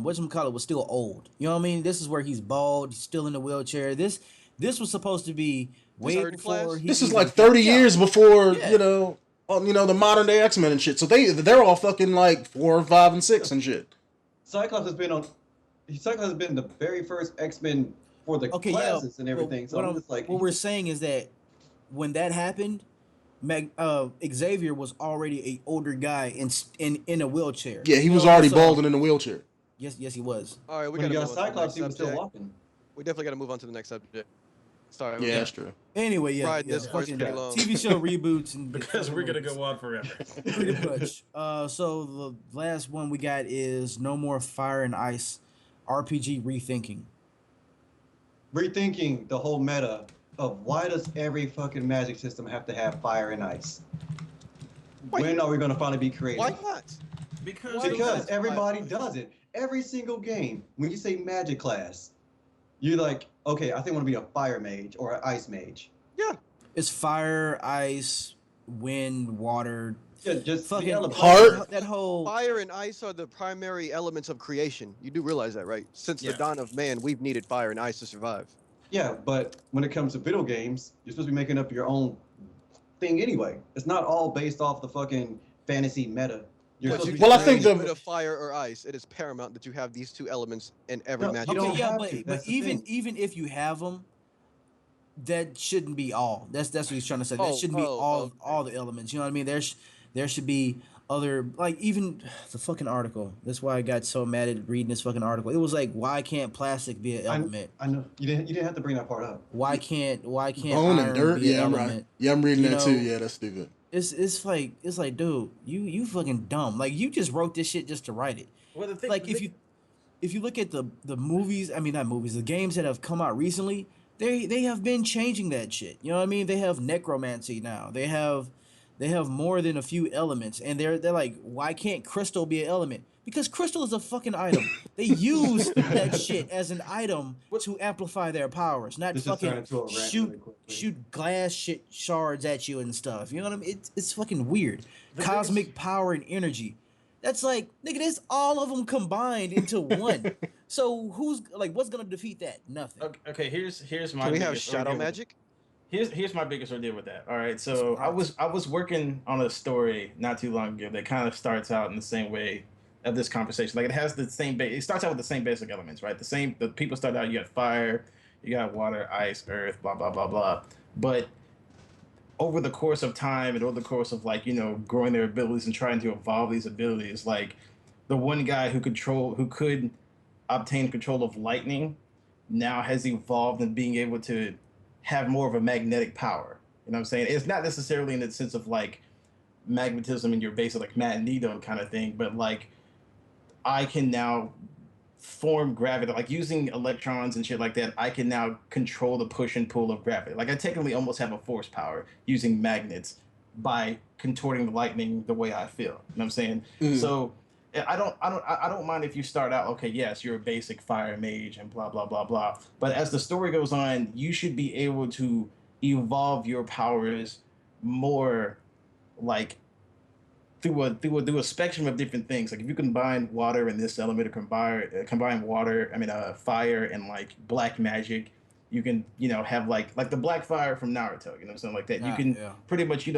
whatchamacallit was still old. You know what I mean? This is where he's bald, he's still in the wheelchair. This was supposed to be way already before Flash? he This is even- like 30 Yeah. years before, Yeah. the modern day X-Men and shit. So they're all fucking like 4, 5, and 6 and shit. Cyclops has been the very first X-Men for the Okay, classes and but everything. So what, I'm just like, what we're saying is that when that happened, Xavier was already a older guy in a wheelchair. Yeah, he You was know, already so- bald and in a wheelchair. Yes, he was. All right, we when gotta you move got on to the Cyclops, next he was still subject. walking. We definitely gotta move on to the next subject. Sorry. Yeah, that's true. Anyway, yeah, Riding yeah, this horse fucking pretty long. TV show reboots and Because we're gonna go on forever. pretty much. So the last one we got is No More Fire and Ice, RPG rethinking. Rethinking the whole meta of why does every fucking magic system have to have fire and ice? Wait. When are we gonna finally be creative? Why not? Because everybody does it. Every single game. When you say magic class, you're like, okay, I think I want to be a fire mage or an ice mage. It's fire, ice, wind, water. Yeah, just the Fucking elements. Heart. That whole Fire and ice are the primary elements of creation. You do realize that, right? Since the Yeah. dawn of man, we've needed fire and ice to survive. Yeah, but when it comes to video games, you're supposed to be making up your own thing anyway. It's not all based off the fucking fantasy meta. You're But supposed you to be Well, I can't think get the- rid of fire or ice. It is paramount that you have these two elements in every No, magic. you don't okay, yeah, have but, to. but That's the even thing. even if you have them, that shouldn't be all. That's what he's trying to say. That shouldn't be okay. all the elements. You know what I mean? There should be other, like, even the fucking article. That's why I got so mad at reading this fucking article. It was like, why can't plastic be an element? I know you didn't have to bring that part up. Why can't Bone iron and dirt. be an Yeah, I'm element? right. Yeah, I'm reading You that too. know, Yeah, that's stupid. It's like, dude, you fucking dumb. Like, you just wrote this shit just to write it. Well, the thing, Like, if you look at the movies, I mean, not movies, the games that have come out recently, they have been changing that shit. You know what I mean? They have necromancy now. They have more than a few elements, and they're like, why can't crystal be an element? Because crystal is a fucking item. They use that shit as an item to amplify their powers, not This just turned fucking into a rant really quickly. shoot glass shit shards at you and stuff. You know what I mean? It's fucking weird. The Cosmic power and energy. That's like, nigga, that's all of them combined into one. So what's gonna defeat that? Nothing. okay, here's my. Can we have biggest shadow ordeal with- magic? Here's my biggest ordeal with that. All right, so I was working on a story not too long ago that kind of starts out in the same way of this conversation. Like, it has the same it starts out with the same basic elements, right? The people start out. You got fire, you got water, ice, earth, blah blah blah blah. But over the course of time and over the course of, like, growing their abilities and trying to evolve these abilities, like, the one guy who could obtain control of lightning now has evolved in being able to have more of a magnetic power. You know what I'm saying? It's not necessarily in the sense of like magnetism in your basic like magneto kind of thing, but like I can now form gravity, like using electrons and shit like that. I can now control the push and pull of gravity. Like I technically almost have a force power using magnets by contorting the lightning the way I feel. You know what I'm saying? So I don't mind if you start out, okay, yes, you're a basic fire mage and blah blah blah blah. But as the story goes on, you should be able to evolve your powers more like through a spectrum of different things. Like if you combine water and this element, or combine water, fire and like black magic, you can have like the black fire from Naruto, something like that. You can pretty much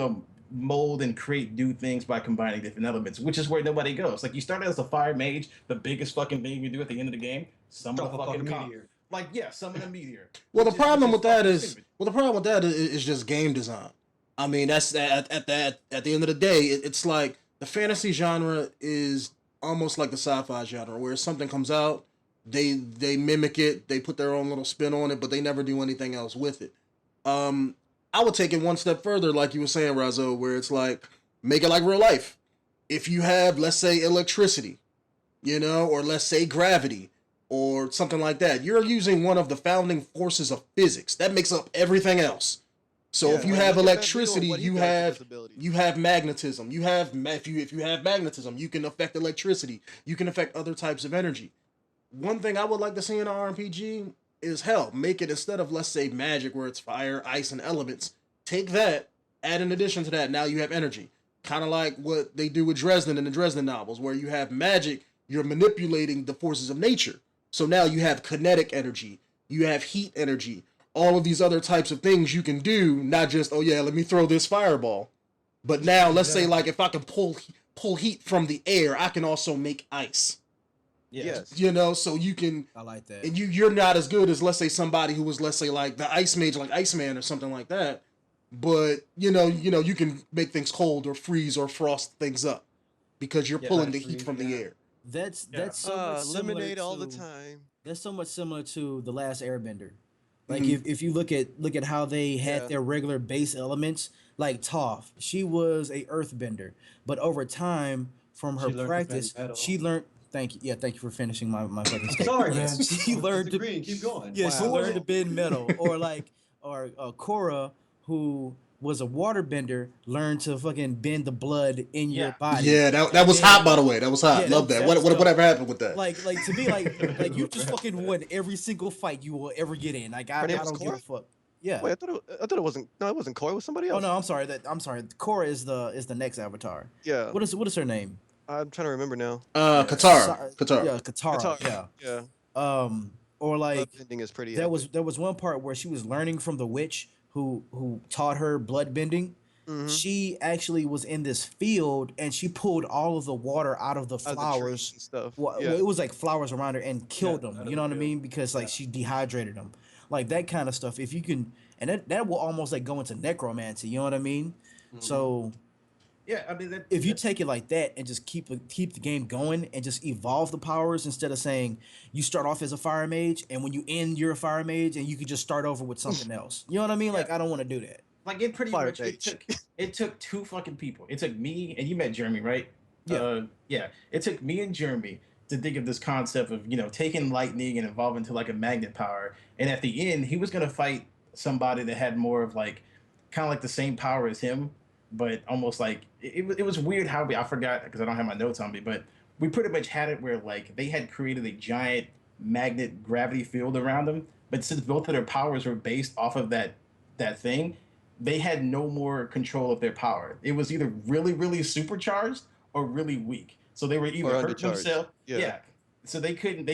mold and do things by combining different elements, which is where nobody goes. Like you start out as a fire mage, the biggest fucking thing you do at the end of the game, summon a fucking meteor. Like summon a meteor. Well, the problem with that is just game design. I mean, that's at the end of the day, it's like the fantasy genre is almost like the sci-fi genre, where something comes out, they mimic it, they put their own little spin on it, but they never do anything else with it. I would take it one step further, like you were saying, Ryzoe, where it's like, make it like real life. If you have, let's say, electricity, or let's say gravity, or something like that, you're using one of the founding forces of physics. That makes up everything else. So if you have electricity, you have magnetism. If you have magnetism, you can affect electricity. You can affect other types of energy. One thing I would like to see in an RPG is make it, instead of, let's say, magic where it's fire, ice, and elements, take that, add an addition to that, now you have energy. Kind of like what they do with Dresden in the Dresden novels, where you have magic, you're manipulating the forces of nature. So now you have kinetic energy, you have heat energy, all of these other types of things you can do, not just, oh yeah, let me throw this fireball. But now, let's say, like, if I can pull heat from the air, I can also make ice. Yes. So you can. I like that. And you're not as good as, let's say, somebody who was, let's say, like the ice mage, like Iceman or something like that. But you can make things cold or freeze or frost things up because you're pulling the heat from the air. That's so much lemonade all the time. That's so much similar to The Last Airbender. Like if you look at how they had their regular base elements, like Toph, she was a earthbender, but over time from her practice, she learned. Thank you. Yeah, thank you for finishing my fucking statement. Sorry, man. She learned to keep going. Yeah, she learned to bend metal, or Korra, who was a waterbender, learned to fucking bend the blood in your body. Yeah, that was hot, by the way. That was hot. Love that. Whatever happened with that? Like to me, like you just fucking won every single fight you will ever get in. Like I don't give a fuck. Yeah. Wait, I thought it wasn't. No, it wasn't Korra. It was somebody else. Oh no, I'm sorry. Korra is the next avatar. Yeah. What is her name? I'm trying to remember now. Katara. Yeah, Katara. Yeah. Or like ending is pretty. There was one part where she was learning from the witch who taught her blood bending. Mm-hmm. She actually was in this field and she pulled all of the water out of the flowers and stuff. Well, it was like flowers around her and killed them. You know what I mean? Because like she dehydrated them, like that kind of stuff. If you can, and that will almost like go into necromancy. You know what I mean? Mm-hmm. So. Yeah, I mean, if you take it like that and just keep the game going and just evolve the powers instead of saying you start off as a fire mage and when you end you're a fire mage and you can just start over with something else. You know what I mean? Like I don't want to do that. Like it pretty much it took two fucking people. It took me and you met Jeremy, right? Yeah. It took me and Jeremy to think of this concept of taking lightning and evolving to like a magnet power. And at the end, he was gonna fight somebody that had more of like kind of like the same power as him. But almost like it was weird how I forgot because I don't have my notes on me, but we pretty much had it where like they had created a giant magnet gravity field around them, but since both of their powers were based off of that thing, they had no more control of their power. It was either really, really supercharged or really weak. So they were either hurting themselves. Yeah. So they couldn't.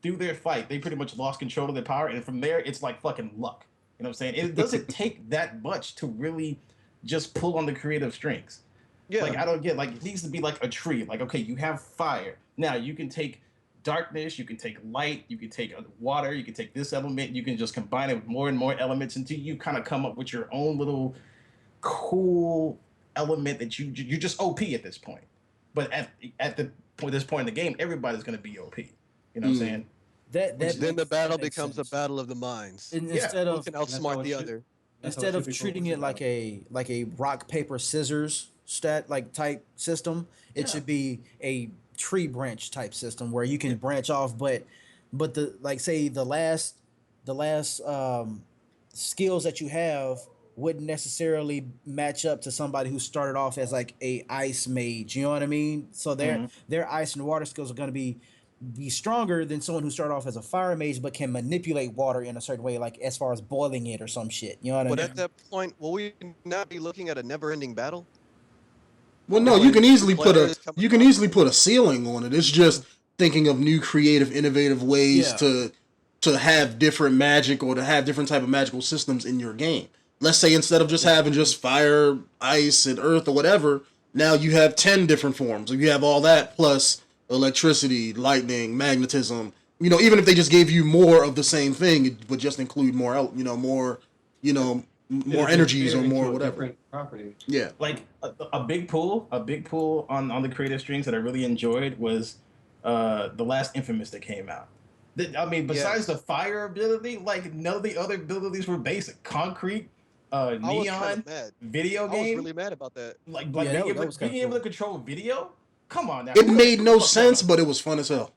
Through their fight, they pretty much lost control of their power, and from there, it's like fucking luck. You know what I'm saying? It doesn't take that much to really just pull on the creative strings. Yeah. Like I don't get it needs to be like a tree. Like, okay, you have fire. Now you can take darkness, you can take light, you can take water, you can take this element, you can just combine it with more and more elements until you kind of come up with your own little cool element that you're just OP at this point. But at the this point in the game, everybody's gonna be OP. You know what I'm saying? That Which then the battle makes becomes a sense. battle of the minds. Instead Who of can That's how outsmart it the should- other? that's how instead should of be treating focused it like a rock paper scissors type system, it should be a tree branch type system where you can branch off, but the like say the last skills that you have wouldn't necessarily match up to somebody who started off as like a ice mage. You know what I mean? So their ice and water skills are going to be stronger than someone who started off as a fire mage but can manipulate water in a certain way, like as far as boiling it or some shit. You know what I But mean? at that point, will we not be looking at a never-ending battle? Well, no, When you can two easily put players come across- a ceiling on it. It's just thinking of new, creative, innovative ways to have different magic or to have different type of magical systems in your game. Let's say instead of just having just fire, ice, and earth or whatever, now you have 10 different forms. You have all that plus electricity, lightning, magnetism. You know, even if they just gave you more of the same thing, it would just include more, more energies or more whatever. Different property. Yeah. Like a big pull on the creative strings that I really enjoyed was the last Infamous that came out. I mean, besides the fire ability, like none of the other abilities were basic. Concrete, I was kind neon, of mad. video I was game, really mad about that. like Yeah, being, that was kinda being able to cool. control video. Come on now. It Who made the no fuck sense, thought but it was fun as hell.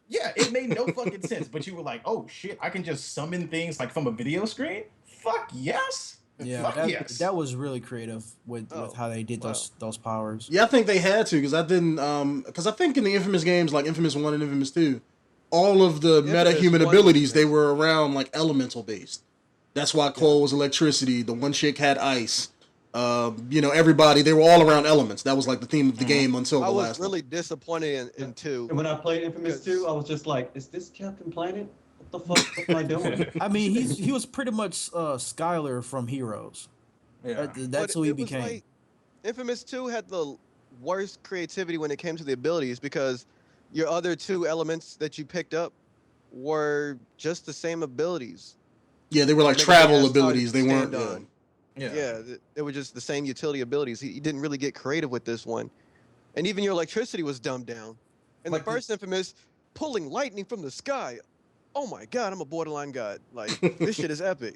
yeah, it made no fucking sense. But you were like, oh shit, I can just summon things like from a video screen. Fuck yes. Yeah, Fuck that, yes. that was really creative with Oh, how they did wow. those powers. Yeah, I think they had to because I didn't because I think in the Infamous games like Infamous 1 and Infamous 2, all of the Infamous meta-human 1 was abilities, they amazing. were around like elemental based. That's why Cole was electricity, the one chick had ice. Everybody, they were all around elements. That was like the theme of the game until I the was last really disappointed in 2. And when I played Infamous 2, I was just like, is this Captain Planet? What the fuck am I doing? I mean, he was pretty much Skylar from Heroes. Yeah. That's But who he it was became. like Infamous 2 had the worst creativity when it came to the abilities because your other 2 elements that you picked up were just the same abilities. Yeah, they were like Maybe travel they had abilities. They something to weren't. stand on. Yeah. They were just the same utility abilities. He didn't really get creative with this one. And even your electricity was dumbed down. In Like the first Infamous, pulling lightning from the sky. Oh my god, I'm a borderline god. Like, this shit is epic.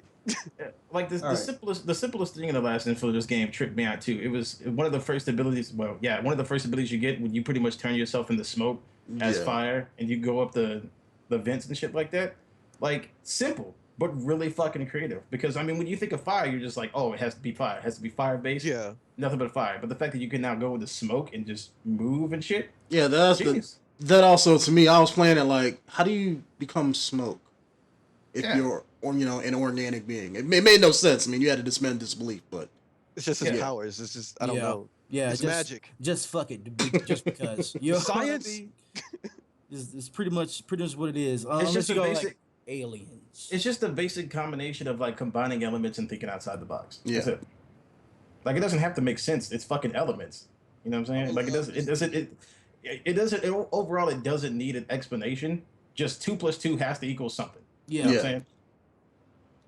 Like the simplest thing in the last Infamous game tripped me out too. It was one of the first abilities. Well, yeah, one of the first abilities you get when you pretty much turn yourself into smoke as Yeah. fire, and you go up the vents and shit like that. Like simple, but really fucking creative. Because I mean, when you think of fire, you're just like, oh, it has to be fire. It has to be fire based. Yeah. Nothing but fire. But the fact that you can now go into smoke and just move and shit. Yeah, Genius. that also to me. I was playing it like, how do you become smoke if you're an organic being? It made no sense. I mean, you had to suspend disbelief, but It's just his Yeah. powers. It's just, I don't know. Yeah, It's just, magic. Just fuck it, just because. You know what I Science? mean? It's pretty much what it is. It's Unless just you a go basic. like aliens. It's just a basic combination of like combining elements and thinking outside the box. Yeah. That's it. Like it doesn't have to make sense. It's fucking elements. You know what I'm saying? Like overall it doesn't need an explanation. Just 2 + 2 has to equal something. You know what I'm saying?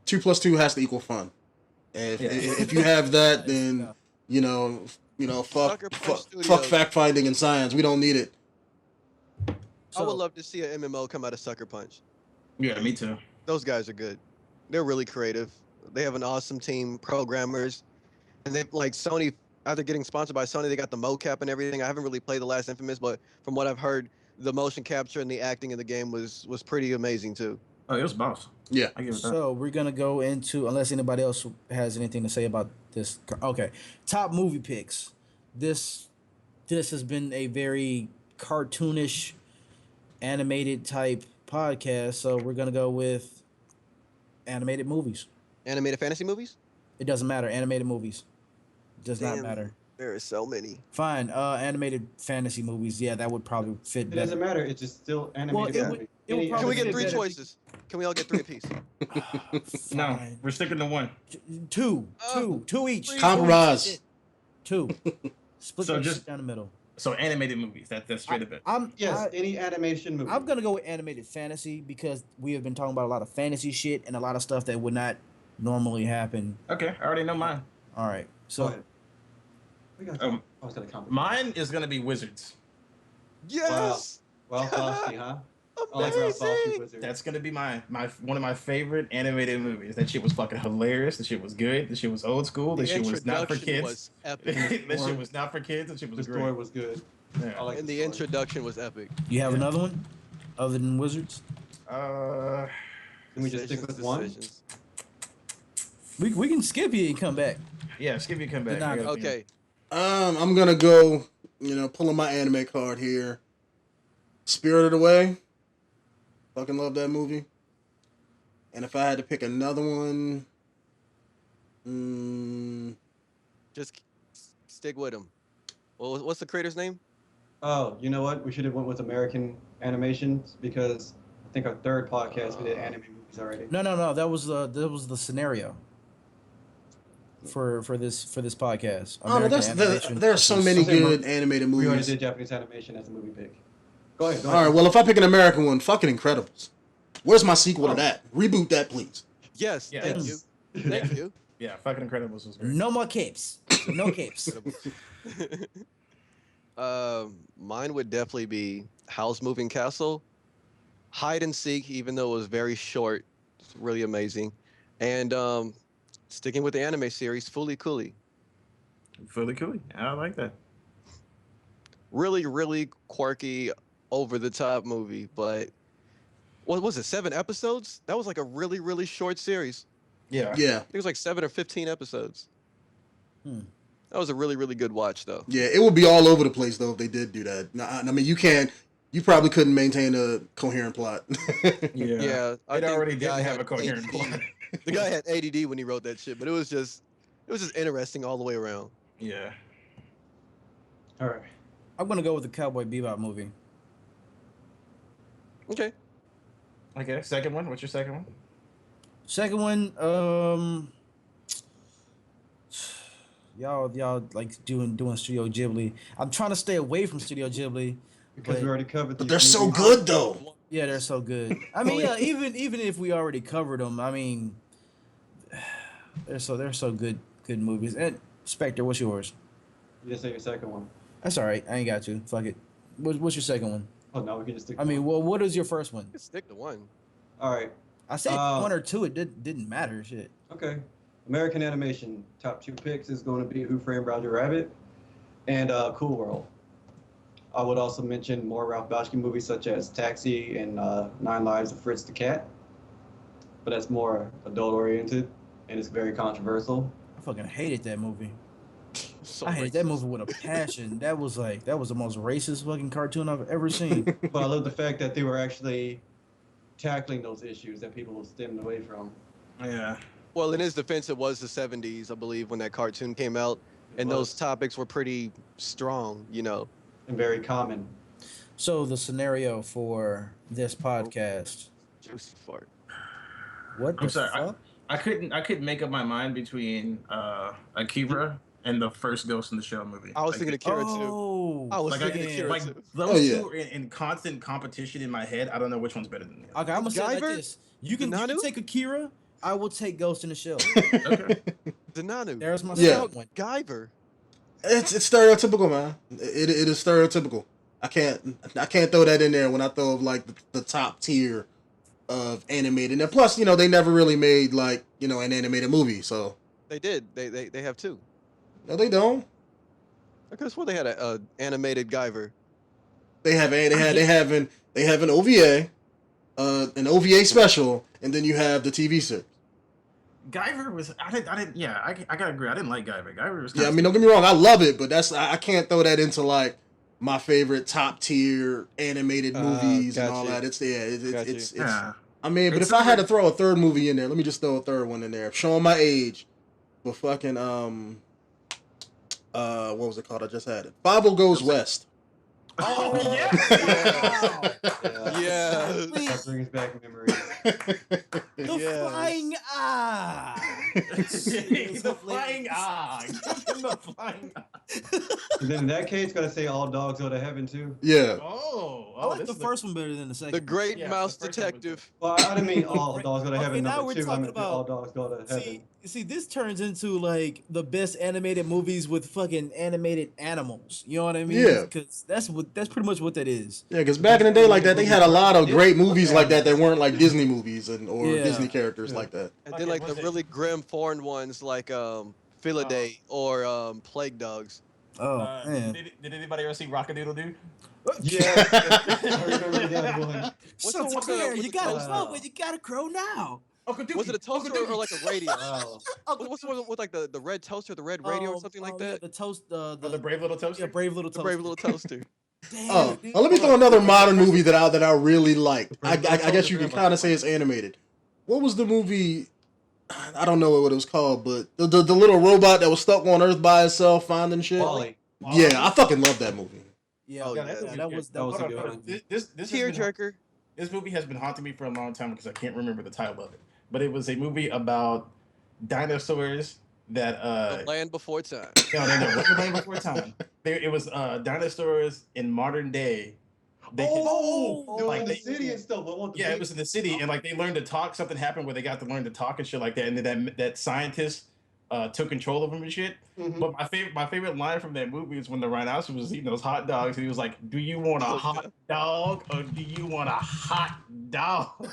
2 + 2 has to equal fun. And if you have that, then fuck Sucker Punch Studios. fuck fact finding and science. We don't need it. I would love to see an MMO come out of Sucker Punch. Yeah, me too. Those guys are good. They're really creative. They have an awesome team, programmers, and they like Sony. After getting sponsored by Sony, they got the mocap and everything. I haven't really played the last Infamous, but from what I've heard, the motion capture and the acting in the game was pretty amazing too. Oh, it was boss. Yeah. I give it that. So we're gonna go into, unless anybody else has anything to say about this. Okay, top movie picks. This has been a very cartoonish, animated type podcast. So we're gonna go with animated movies. Animated fantasy movies? It doesn't matter. Animated movies does not Damn. matter. There are so many. Fine. Animated fantasy movies. Yeah, that would probably fit It better. doesn't matter. It's just still animated. it movie. would Any probably Can we other get 3 better- choices? Can we all get 3 apiece? No, Fine. we're sticking to one. Two each. Compromise. Two. Split So that just- shit down the middle. So animated movies. That's straight up it. Yes, any animation movie. I'm gonna go with animated fantasy because we have been talking about a lot of fantasy shit and a lot of stuff that would not normally happen. Okay, I already know mine. All right, Go so ahead. We got Um, I was gonna comment. Mine is gonna be Wizards. Yes. Ralph Bakshi, huh? I like Ralph Bakshi Amazing. Wizard. That's gonna be my one of my favorite animated movies. That shit was fucking hilarious. That shit was good. That shit was old school. The That shit was not for introduction kids. was epic. That shit was not for kids. That shit The was story great. was good. Yeah. I like And the the story. introduction was epic. You have Yeah. another one other than Wizards? Can we just stick with one? Decisions. We can skip you and come back. Yeah, skip your comeback. I Denonu. gotta think. Okay. I'm gonna go. Pulling my anime card here. Spirited Away. Fucking love that movie. And if I had to pick another one, Just stick with him. Well, what's the creator's name? Oh, you know what? We should have went with American animations because I think our third podcast we did anime movies already. No. That was the scenario for this podcast. oh, no, American animation there are so versus- many Okay, good animated We already movies. did Japanese animation as a movie pick. Go ahead. All right, well, if I pick an American one, fucking Incredibles. Where's my sequel to Oh. that? Reboot that, please. Yes. Yeah. Thank you. Thank you. Yeah, fucking Incredibles was great. No more capes. No capes. Mine would definitely be House Moving Castle, Hide and Seek, even though it was very short, it's really amazing, and sticking with the anime series, Fooly Cooly. Fully cool. I like that. Really, really quirky, over the top movie, but what was it? 7 episodes? That was like a really, really short series. Yeah. Yeah, I think it was like 7 or 15 episodes. Hmm. That was a really, really good watch, though. yeah, it would be all over the place though if they did do that. I mean, you probably couldn't maintain a coherent plot. Yeah, I It think already the guy didn't have had a coherent ADD. plot. The guy had ADD when he wrote that shit, but it was just interesting all the way around. Yeah. All right. I'm gonna go with the Cowboy Bebop movie. Okay. Okay. Second one. What's your second one? Second one, y'all like doing Studio Ghibli. I'm trying to stay away from Studio Ghibli. Because But- we already covered But these they're so movies. good though. Yeah, they're so good. I mean, yeah, even if we already covered them, I mean, they're so good movies. And Spectre, what's yours? You just say your second one. That's all right. I ain't got to. Fuck it. What's your second one? Oh no, we can just stick. I mean, well, what is your first one? Let's stick to one. All right. I said one or two. It didn't matter. Shit. Okay. American animation top 2 picks is going to be Who Framed Roger Rabbit and Cool World. I would also mention more Ralph Bakshi movies such as Taxi and 9 Lives of Fritz the Cat, but that's more adult oriented and it's very controversial. I fucking hated that movie. So I hated that racist. movie with a passion. That was the most racist fucking cartoon I've ever seen. But I love the fact that they were actually tackling those issues that people stemmed away from. Yeah. Well, in his defense, it was the 70s, I believe, when that cartoon came out, It and was. those topics were pretty strong, you know. And very common. So the scenario for this podcast. Juicy fart. What the I'm sorry. fuck? I couldn't make up my mind between Akira and the first Ghost in the Shell movie. I was thinking Akira too. Oh, I was Like, thinking damn. Akira like too. those Oh, yeah. two are in constant competition in my head. I don't know which one's better than the other. Okay, I'm gonna say it like Guyver? this. You can Denonu? take Akira. I will take Ghost in the Shell. Okay. Denonu. There's my Yeah. second one. Guyver. It's stereotypical, man. It is stereotypical. I can't throw that in there when I throw of like the top tier of animated. And plus, they never really made like an animated movie. So They did. They have 2. no, they don't. I could have sworn they had a animated Guyver. They have an OVA, an OVA special, and then you have the TV series. Guyver was I didn't yeah, I gotta agree. I didn't like Guyver. Guyver was Yeah, I kinda mean, don't get me wrong, I love it, but I can't throw that into like my favorite top tier animated movies and all gotcha. that. It's yeah. I mean, but It's if I had to like- throw a third movie in there, let me just throw a third one in there. Showing my age, but fucking what was it called? I just had it. Bible Goes West. Oh yeah. Yeah. That brings back memories. The Yes. flying eye. The flying eye. The flying eye. And then in that case, gotta say All Dogs Go to Heaven too. Yeah. I like this the is first one better than the second. The Great Yeah, Mouse the first one was Detective. Well, I didn't mean All Dogs Go to Okay, Heaven now number we're 2. I talking meant about- All Dogs Go to Heaven. See, this turns into like the best animated movies with fucking animated animals. You know what I mean? Yeah. Because that's what That's pretty much what that is. Yeah, because back in the day, like that, they had a lot of great movies like that weren't like Disney movies or Yeah. Disney characters like that. And Okay, then like what's the it? really grim foreign ones like Philaday or Plague Dogs. Oh man. Did anybody ever see Rockadoodle Doo? Yes, I remember that one. What's So the one clear, with you the gotta toaster? crow, but you gotta crow now. Uncle Dookie. Was it a toaster or like a radio? Wow. What's the one with like the red toaster, the red radio, or something like Yeah, that? the toast, Oh, the Brave Little Toaster? yeah, brave little The toast. brave little toaster. Damn, Oh, dude. well, let me throw another modern movie that I really liked. I Brave Little guess you Soldier can kind of say it's animated. What was the movie? I don't know what it was called, but the little robot that was stuck on Earth by itself, finding shit. Wally. Yeah, I fucking love that movie. Yeah, Oh, yeah, yeah. that was That was a Hold good on, one. This has been Tearjerker. This movie has been haunting me for a long time because I can't remember the title of it. But it was a movie about dinosaurs that The Land Before Time. no, it wasn't Land Before Time. It was dinosaurs in modern day. They Oh, were like in the they- city and stuff. I want the Yeah, big- it was in the city, and like they learned to talk. Something happened where they got to learn to talk and shit like that, and then that scientist took control of them and shit. Mhm. But my favorite line from that movie is when the rhinoceros was eating those hot dogs, and he was like, "Do you want a Oh, hot dog or do you want a hot dog?"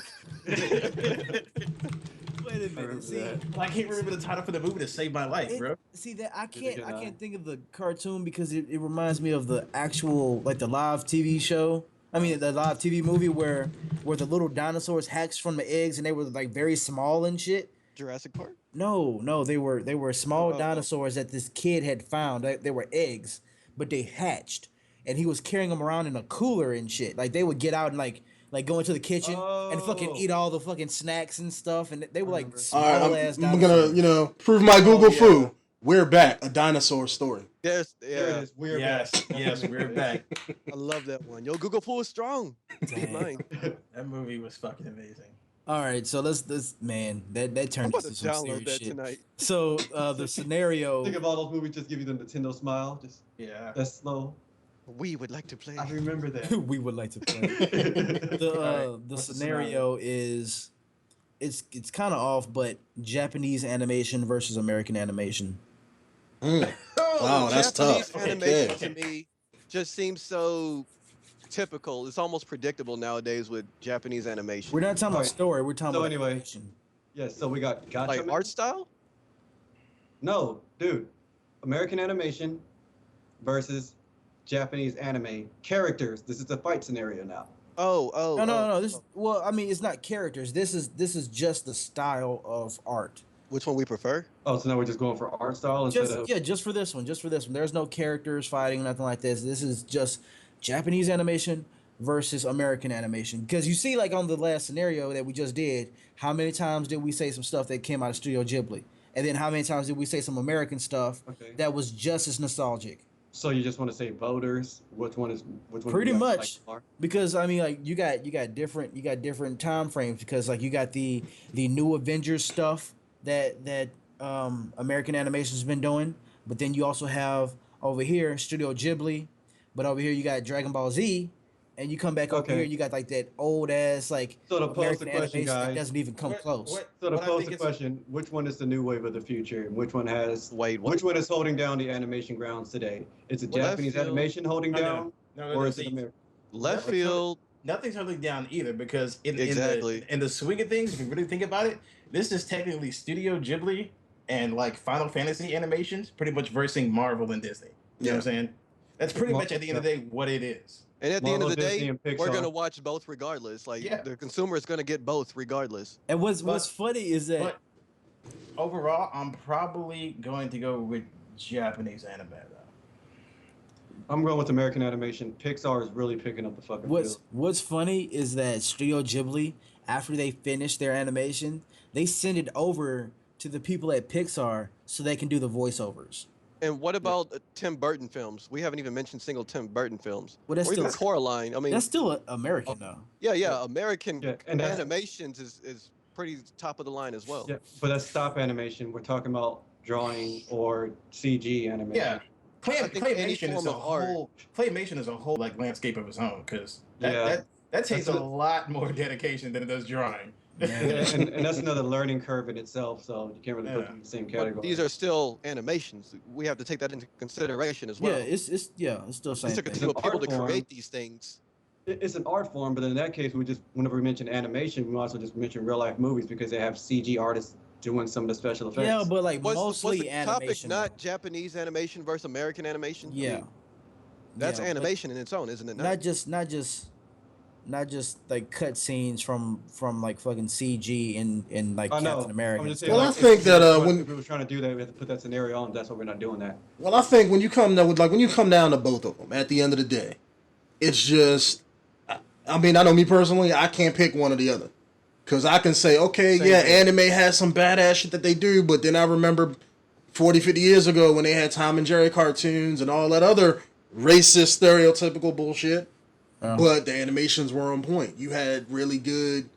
Wait a minute. See, I can't remember the title for the movie to save my life, bro. see that I Did a can't good eye. think of the cartoon because it reminds me of the actual like the live TV show. I mean the live TV movie where the little dinosaurs hatched from the eggs and they were like very small and shit. Jurassic Park. No, they were small Oh. dinosaurs that this kid had found. They were eggs, but they hatched, and he was carrying them around in a cooler and shit. Like they would get out and like go into the kitchen and fucking Oh. eat all the fucking snacks and stuff, and they were like remember. small All right, ass I'm dinosaurs. gonna prove my Google yeah. foo. We're back. A dinosaur story. Yes, There yeah. it is. We're Yes, back. yes, we're back. I love that one. Yo, Google Pool is strong. Beat Dang. mine. That movie was fucking amazing. All right, so let's man that I'm turned about to into some download serious that shit. tonight. So the scenario Think of all those movies just give you the Nintendo smile. Just Yeah. that's slow. We would like to play. I remember that. we would like to play. the The Alright, the what's the scenario is it's kind of off, but Japanese animation versus American animation. Mm. Wow, that's Japanese tough. animation Okay. to me just seems so typical. It's almost predictable nowadays with Japanese animation. We're not talking about Alright, story. We're talking so about anyway, animation. Yes, so we got Gotcha. Like Man. art style? No, dude. American animation versus Japanese anime characters. This is a fight scenario now. Oh. No. This well, I mean, it's not characters. This is just the style of art. Which one we prefer? Oh, so now we're just going for art style instead Just of. yeah, just for this one. There's no characters fighting, nothing like this. This is just Japanese animation versus American animation. Because you see, like on the last scenario that we just did, how many times did we say some stuff that came out of Studio Ghibli, and then how many times did we say some American stuff Okay. that was just as nostalgic? So you just want to say voters? Which one? Pretty do you guys much. like more? Because I mean, like you got different time frames. Because like you got the new Avengers stuff that American animation's been doing, but then you also have over here Studio Ghibli, but over here you got Dragon Ball Z, and you come back over Okay. here you got like that old ass like So to pose American the question, animation that guys. doesn't even come close. So to what I pose think the is- question, which one is the new wave of the future, and which one has? Wait, what? Which one is holding down the animation grounds today? Is it Well, I Japanese feel- animation holding No, no, down, No, or is it see, American? Left No, field. Nothing's holding down either because Exactly. in the swing of things, if you really think about it, this is technically Studio Ghibli and like Final Fantasy animations, pretty much versing Marvel and Disney. You know what I'm saying? That's pretty much at the end of the day what it is. And at the end of Marvel, the Disney, day, and we're Pixar. gonna watch both regardless. Like Yeah. the consumer is gonna get both regardless. And what's funny is that But overall, I'm probably going to go with Japanese anime though. I'm going with American animation. Pixar is really picking up the fucking field. what's funny is that Studio Ghibli, after they finish their animation, they send it over to the people at Pixar so they can do the voiceovers. And what about Tim Burton films? We haven't even mentioned single Tim Burton films. Well, that's Or even still Coraline. I mean, that's still American though. yeah. American Yeah, and that's- animations is pretty top of the line as well. Yeah, but that's stop animation. We're talking about drawing or CG animation. Yeah. I think any Claymation is form a of art- whole claymation is a whole like landscape of its own because that, Yeah. that takes That's a lot more dedication than it does drawing. and that's another learning curve in itself. So you can't really put them in the same category. But these are still animations. We have to take that into consideration as well. Yeah, it's still It same took a thing. team of people art to form. create these things. It's an art form, but in that case, whenever we mention animation, we also just mention real life movies because they have CG artists doing some of the special effects. Yeah, but like Was mostly the topic animation. not Japanese animation versus American animation? Yeah. I mean, that's Yeah, but animation in its own, isn't it? not just like cut scenes from like fucking CG in like I Captain know. America. I'm and just stuff. saying, Well, I like, think that if we were trying to do that, we have to put that scenario on. That's why we're not doing that. Well, I think when you come down to both of them, at the end of the day, it's just. I mean, I know me personally, I can't pick one or the other. Because I can say, okay, Same yeah, here. anime has some badass shit that they do, but then I remember 40, 50 years ago when they had Tom and Jerry cartoons and all that other racist, stereotypical bullshit. But the animations were on point. You had really good,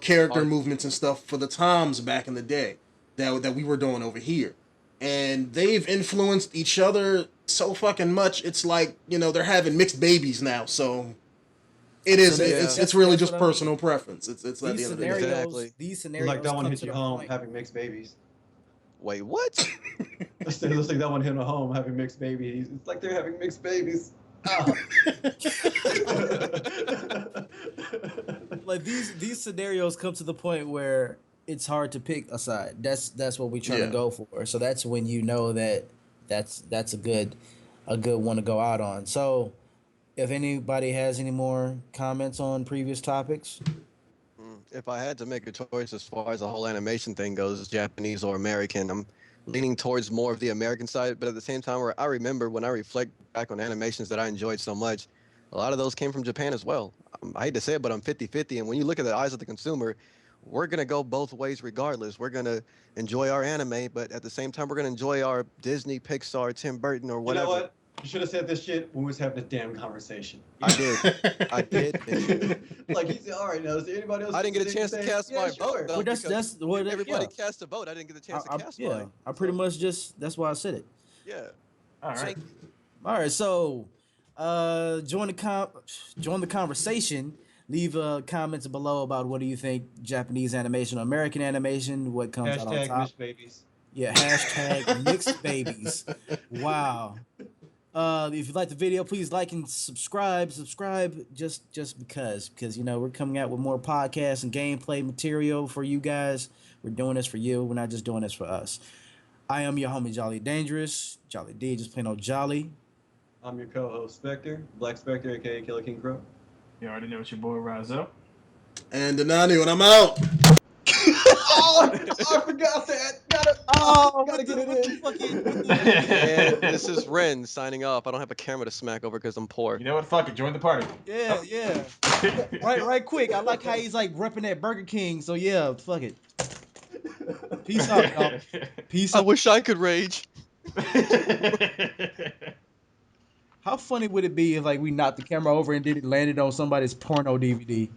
character Art. movements and stuff for the times back in the day that we were doing over here. And they've influenced each other so fucking much. It's like, they're having mixed babies now, so... It's really that's just what I mean. personal preference. It's at the These end of the day. scenarios, Exactly. these scenarios Like that one come hit to you the home point. having mixed babies. Wait, what? Let's like that one hit a home having mixed babies. It's like they're having mixed babies. Ah. Like these scenarios come to the point where it's hard to pick a side. That's what we trying Yeah. to go for. So that's when you know that's a good one to go out on. So if anybody has any more comments on previous topics, If I had to make a choice as far as the whole animation thing goes, Japanese or American, I'm leaning towards more of the American side. But at the same time, where I remember when I reflect back on animations that I enjoyed so much, a lot of those came from Japan as well. I hate to say it, but I'm 50-50. And when you look at the eyes of the consumer, we're going to go both ways regardless. We're going to enjoy our anime, but at the same time, we're going to enjoy our Disney, Pixar, Tim Burton, or You whatever. know what? You should have said this shit when we was having this damn conversation. I did. I did. Like he said, all right, now is there anybody else? I didn't get a that chance to say, cast yeah, my sure. vote, though, well, that's because what everybody yeah. cast a vote. I didn't get the chance to cast Yeah, mine. I pretty much that's why I said it. Yeah. All right. All right, so join the conversation. Leave comments below about what do you think Japanese animation or American animation. What comes out on Hashtag top? mixed babies. Yeah, hashtag mixed babies. Wow. If you like the video, please like and subscribe. Subscribe just because we're coming out with more podcasts and gameplay material for you guys. We're doing this for you. We're not just doing this for us. I am your homie Jolly Dangerous. Jolly D, just plain old Jolly. I'm your co-host Spectre, Black Spectre, aka Killer King Crow. You already know it's your boy Ryzoe. And Denonu, and I'm out. Oh, I forgot that. Gotta get it in. And this is Ren signing off. I don't have a camera to smack over because I'm poor. You know what? Fuck it. Join the party. Yeah. right quick. I like how he's like repping that Burger King. So yeah, fuck it. Peace out, y'all. Peace I out. wish I could rage. How funny would it be if like we knocked the camera over and then it landed on somebody's porno DVD?